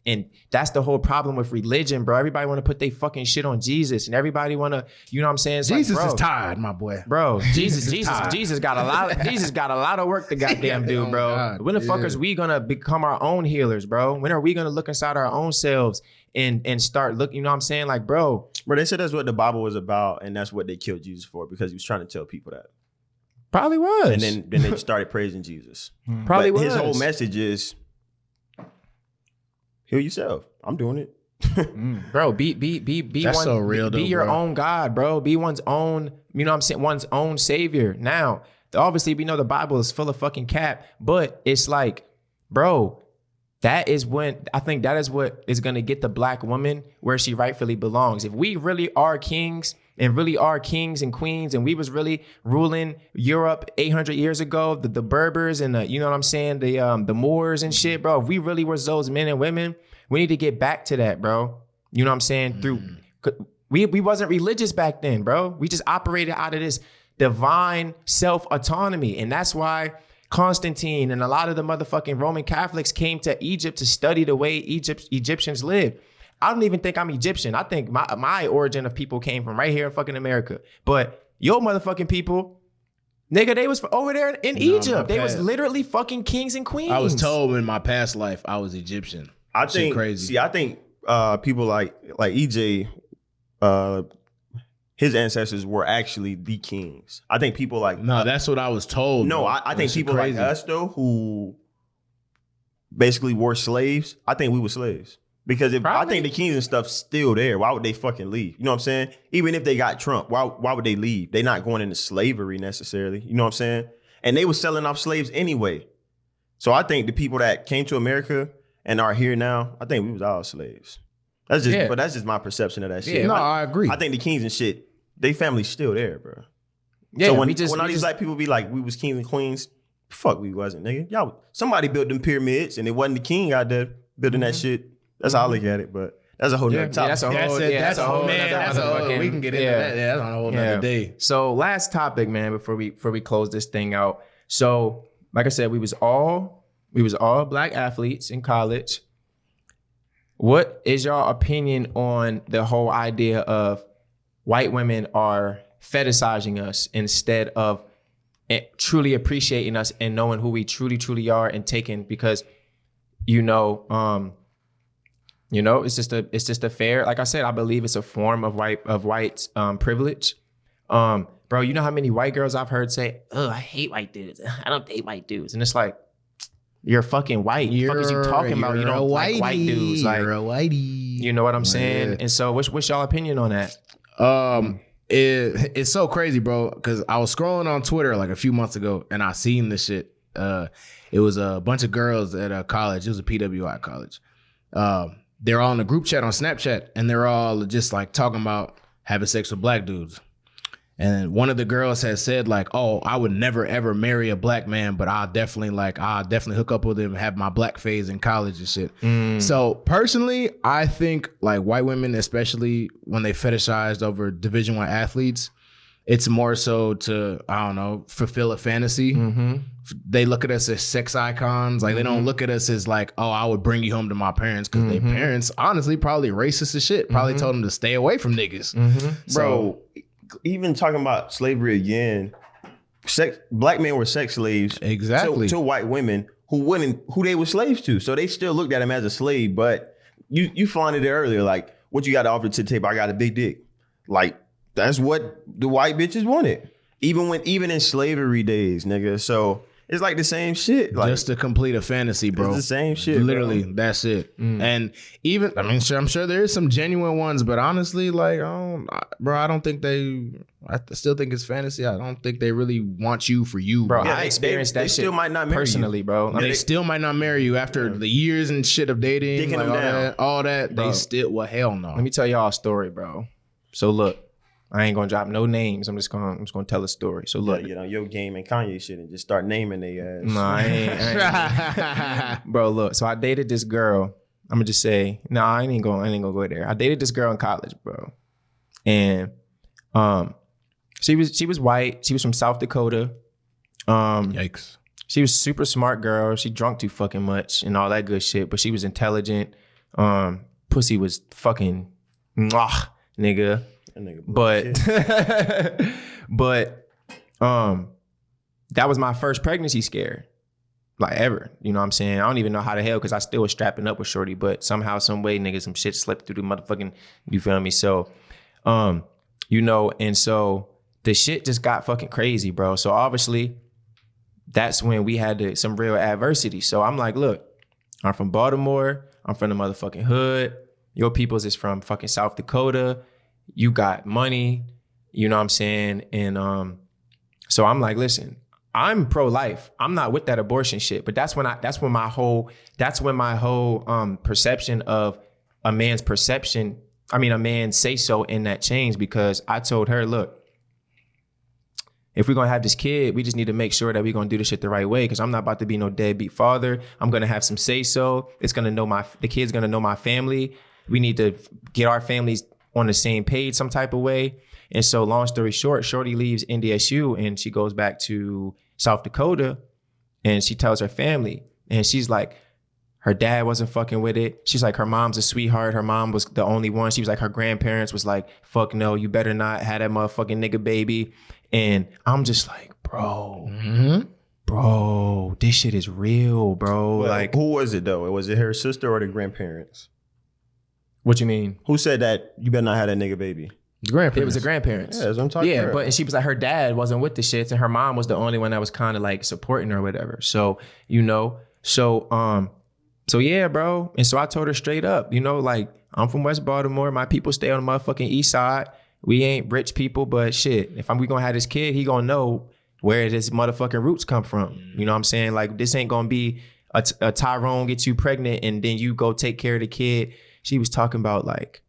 And that's the whole problem with religion, bro. Everybody want to put their fucking shit on Jesus, and everybody want to, you know what I'm saying? It's Jesus is tired, my boy. Bro, Jesus got a lot of work to goddamn do, bro. God, when the fuck is we gonna become our own healers, bro? When are we gonna look inside our own selves and start looking, you know what I'm saying? Like, bro, they said that's what the Bible was about, and that's what they killed Jesus for, because he was trying to tell people that. Probably was. And then they started praising Jesus. Probably but was. His whole message is, heal yourself. I'm doing it. Bro, be that's one, so real, be though, your bro. own God, bro. Be one's own, you know what I'm saying, one's own savior. Now, obviously we know the Bible is full of fucking cap, but it's like, bro, that is when I think that is what is going to get the black woman where she rightfully belongs. If we really are kings and really are kings and queens, and we was really ruling Europe 800 years ago, the Berbers and you know what I'm saying, the Moors and shit, bro. If we really was those men and women, we need to get back to that, bro. You know what I'm saying? Through we wasn't religious back then, bro. We just operated out of this divine self-autonomy, and that's why Constantine and a lot of the motherfucking Roman Catholics came to Egypt to study the way Egyptians lived. I don't even think I'm Egyptian. I think my origin of people came from right here in fucking America. But your motherfucking people, nigga, they was over there in Egypt. They was literally fucking kings and queens. I was told in my past life I was Egyptian. I think crazy. See, I think people like EJ, his ancestors were actually the kings. I think people like that's what I was told. No, I think people like us though, who basically were slaves. I think we were slaves because I think the kings and stuff still there. Why would they fucking leave? You know what I'm saying? Even if they got Trump, why would they leave? They're not going into slavery necessarily. You know what I'm saying? And they were selling off slaves anyway. So I think the people that came to America and are here now, I think we was all slaves. That's just, but that's just my perception of that shit. Yeah, no, I agree. I think the kings and shit, they family's still there, bro. Yeah, so when all these black people be like, we was kings and queens, fuck, we wasn't, nigga. Y'all, somebody built them pyramids, and it wasn't the king out there building that shit. That's how I look at it, but that's a whole nother topic. That's a whole nother. We can get into that. Yeah, that's on a whole nother day. So last topic, man, before we close this thing out. So like I said, we was all black athletes in college. What is your opinion on the whole idea of white women are fetishizing us instead of truly appreciating us and knowing who we truly are and taking, because it's just a fair, like I said, I believe it's a form of white privilege. Bro, you know how many white girls I've heard say, "Oh, I hate white dudes. I don't date white dudes." And it's like, you're fucking white. What the fuck is you talking about? You don't like white dudes. Like, you're a whitey. You know what I'm saying? Yeah. And so what's y'all opinion on that? It's so crazy, bro, because I was scrolling on Twitter like a few months ago and I seen this shit. It was a bunch of girls at a college. It was a PWI college. They're all in a group chat on Snapchat and they're all just like talking about having sex with black dudes. And one of the girls has said like, "Oh, I would never ever marry a black man, but I'll definitely hook up with him, have my black phase in college and shit." So personally, I think like white women, especially when they fetishized over Division I athletes, it's more so to, I don't know, fulfill a fantasy. They look at us as sex icons. Like they don't look at us as like, "Oh, I would bring you home to my parents," because their parents honestly probably racist as shit. Probably told them to stay away from niggas. Bro, even talking about slavery again, black men were sex slaves to white women who they were slaves to. So they still looked at him as a slave, but you flaunted it earlier, like, what you got to offer to the table? I got a big dick. Like, that's what the white bitches wanted. Even in slavery days, nigga. So it's like the same shit. Like, just to complete a fantasy, bro. It's the same shit. Literally, bro. That's it. And even, I mean, I'm sure there is some genuine ones, but honestly, like, I still think it's fantasy. I don't think they really want you for you, bro. Yeah, I experienced that shit still might not marry personally, you. bro. They still might not marry you after the years and shit of dating, like all that. Bro, they still, well, hell no. Let me tell y'all a story, bro. So look. I ain't gonna drop no names. I'm just gonna tell a story. So look, your game and Kanye shit and just start naming their ass. No, I ain't. Bro, look. So I dated this girl. I'm gonna just say, no, I ain't gonna go there. I dated this girl in college, bro, and she was white. She was from South Dakota. Yikes. She was super smart girl. She drunk too fucking much and all that good shit. But she was intelligent. Pussy was fucking nigga. But that was my first pregnancy scare, like ever. You know what I'm saying? I don't even know how the hell, because I still was strapping up with shorty, but somehow, some way, nigga, some shit slipped through the motherfucking, you feel me? So, and so the shit just got fucking crazy, bro. So obviously that's when we had some real adversity. So I'm like, look, I'm from Baltimore. I'm from the motherfucking hood. Your peoples is from fucking South Dakota. You got money, you know what I'm saying? And so I'm like, listen, I'm pro-life. I'm not with that abortion shit. But that's when my whole perception of a man's say so in that changed, because I told her, look, if we're gonna have this kid, we just need to make sure that we're gonna do this shit the right way, because I'm not about to be no deadbeat father. I'm gonna have some say so. The kid's gonna know my family. We need to get our families on the same page some type of way. And so long story short, Shorty leaves NDSU and she goes back to South Dakota, and she tells her family, and she's like, her dad wasn't fucking with it. She's like, her mom's a sweetheart. Her mom was the only one. She was like, her grandparents was like, fuck no, you better not have that motherfucking nigga baby. And I'm just like, bro, this shit is real, bro. Well, like, who was it though? Was it her sister or the grandparents? What you mean? Who said that you better not have that nigga baby? Grandparents. It was the grandparents. Yeah, that's what I'm talking about. But and she was like, her dad wasn't with the shits, and her mom was the only one that was kind of like supporting her or whatever. So, so yeah, bro. And so I told her straight up, like, I'm from West Baltimore. My people stay on the motherfucking east side. We ain't rich people, but shit, if we gonna have this kid, he gonna know where his motherfucking roots come from. You know what I'm saying? Like, this ain't gonna be a Tyrone gets you pregnant and then you go take care of the kid. She was talking about like,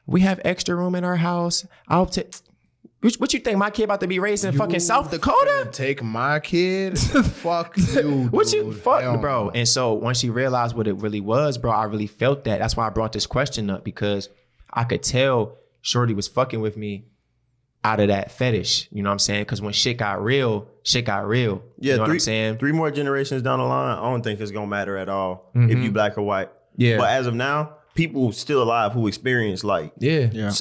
we have extra room in our house. What you think, my kid about to be raised in fucking South Dakota? Take my kid? Fuck you, Fuck, bro. And so once she realized what it really was, bro, I really felt that. That's why I brought this question up, because I could tell Shorty was fucking with me out of that fetish. You know what I'm saying? Because when shit got real. Yeah, you know what I'm saying? 3 more generations down the line, I don't think it's gonna matter at all if you black or white. Yeah. But as of now, people still alive who experience like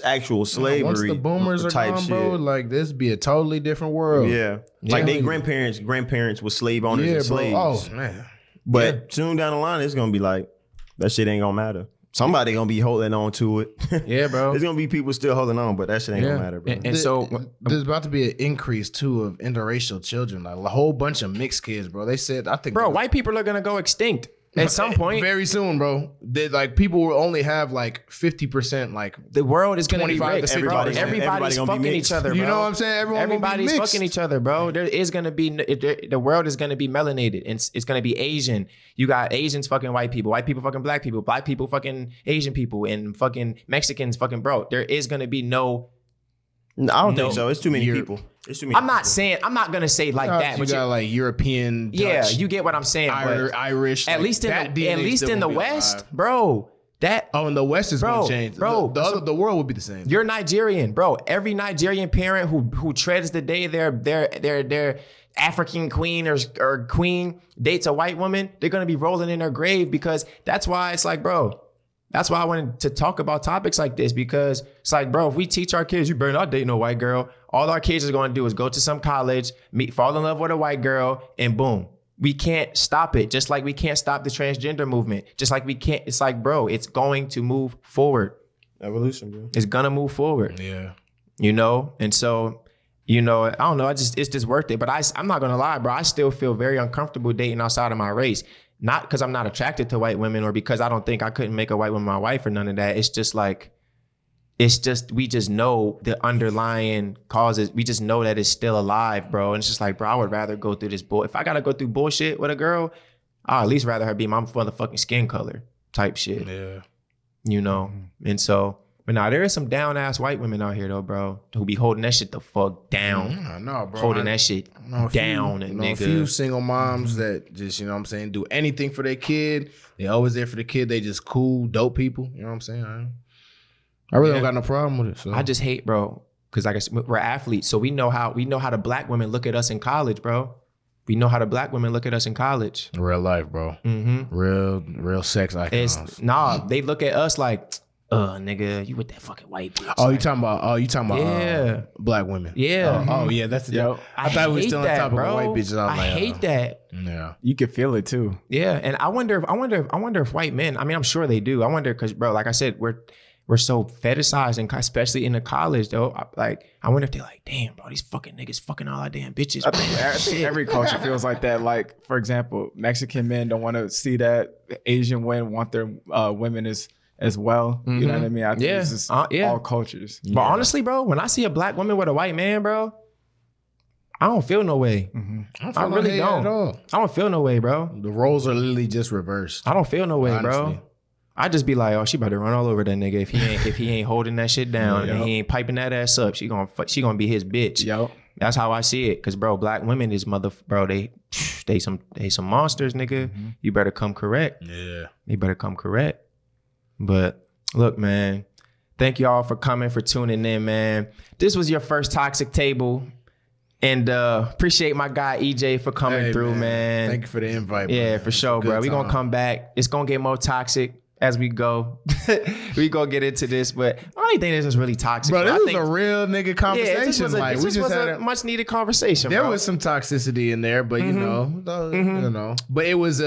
actual slavery. Once the boomers are type gone, shit. bro, like this be a totally different world. Yeah. Like they grandparents were slave owners and slaves. Oh man. But soon down the line, it's gonna be like, that shit ain't gonna matter. Somebody gonna be holding on to it. Yeah, bro. There's gonna be people still holding on, but that shit ain't gonna matter, bro. And so there's about to be an increase too of interracial children, like a whole bunch of mixed kids, bro. They said, I think, bro, white people are gonna go extinct at some point. Very soon, bro. Like people will only have like 50%, like the world is gonna be 25 to mixed. 60. Everybody's gonna be fucking mixed. each other, bro. You know what I'm saying? Everybody's fucking each other, bro. There is gonna be the world is gonna be melanated, and it's gonna be Asian. You got Asians fucking white people fucking black people fucking Asian people, and fucking Mexicans fucking, bro. There is gonna be no. I don't think so. It's too many people. It's too many. I'm not gonna say like that. You but got like European, Dutch, yeah, you get what I'm saying. Irish. At least in the West, bro. In the West is gonna change, bro. The world will be the same. You're Nigerian, bro. Every Nigerian parent who treads the day their African queen or queen dates a white woman, they're gonna be rolling in their grave, because that's why it's like, bro. That's why I wanted to talk about topics like this, because it's like, bro, if we teach our kids, you better not date no white girl. All our kids are going to do is go to some college, fall in love with a white girl, and boom. We can't stop it. Just like we can't stop the transgender movement. Just like we can't. It's like, bro, it's going to move forward. Evolution, bro. It's going to move forward. Yeah. And so, I don't know. It's just worth it. But I'm not going to lie, bro. I still feel very uncomfortable dating outside of my race. Not because I'm not attracted to white women or because I don't think I couldn't make a white woman my wife or none of that. It's just we just know the underlying causes. We just know that it's still alive, bro. And it's just like, bro, I would rather go through this if I got to go through bullshit with a girl, I'd at least rather her be my motherfucking skin color type shit. Yeah. And so, but now there is some down ass white women out here though, bro, who be holding that shit the fuck down. I know, bro. Holding that shit down. A few single moms that just, do anything for their kid. They always there for the kid. They just cool, dope people. You know what I'm saying? I really don't got no problem with it. So. I just hate, bro, because like I said, we're athletes, so we know how the black women look at us in college, bro. We know how the black women look at us in college. Real life, bro. Mm-hmm. Real sex icons. They look at us like, nigga, you with that fucking white bitch. You talking about black women. Yeah. Yeah, that's the joke. I thought we were still on the topic of white bitches. I hate that. Yeah. You can feel it too. Yeah. And I wonder if white men, I mean, I'm sure they do. I wonder, because, bro, like I said, we're so fetishized, and especially in the college though. I wonder if they're like, damn, bro, these fucking niggas fucking all our damn bitches. I think every culture feels like that. Like, for example, Mexican men don't want to see that. Asian men want their women as well. You know what I mean? I think it's just all cultures. But honestly, bro, when I see a black woman with a white man, bro, I don't feel no way. I really don't. at all. I don't feel no way, bro. The roles are literally just reversed. I don't feel no way, Honestly. bro. I just be like, oh, she about to run all over that nigga if he ain't holding that shit down and he ain't piping that ass up. She gonna be his bitch. Yo. That's how I see it. Cause bro, black women is they some monsters, nigga. You better come correct. Yeah. You better come correct. But look, man, thank y'all for coming, for tuning in, man. This was your first Toxic Table. And appreciate my guy EJ for coming through, man. Thank you for the invite. Yeah, man. for sure, bro. We gonna come back. It's gonna get more toxic as we go. We gonna get into this, but I don't even think this is really toxic. Bro, this was a real nigga conversation. Yeah, this was a much needed conversation. There bro. was some toxicity in there, but you know, but it was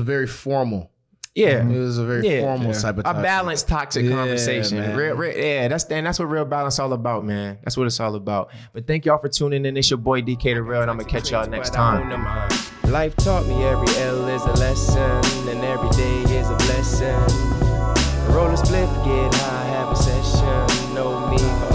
very formal. Yeah, it was a very formal type of a balanced toxic conversation. Man. Real, that's what real balance all about, man. That's what it's all about. But thank y'all for tuning in. It's your boy DK the Real, and I'm gonna catch y'all next time. Life taught me every L is a lesson, and every day is a blessing. Roll a spliff, get high, have a session. Know me for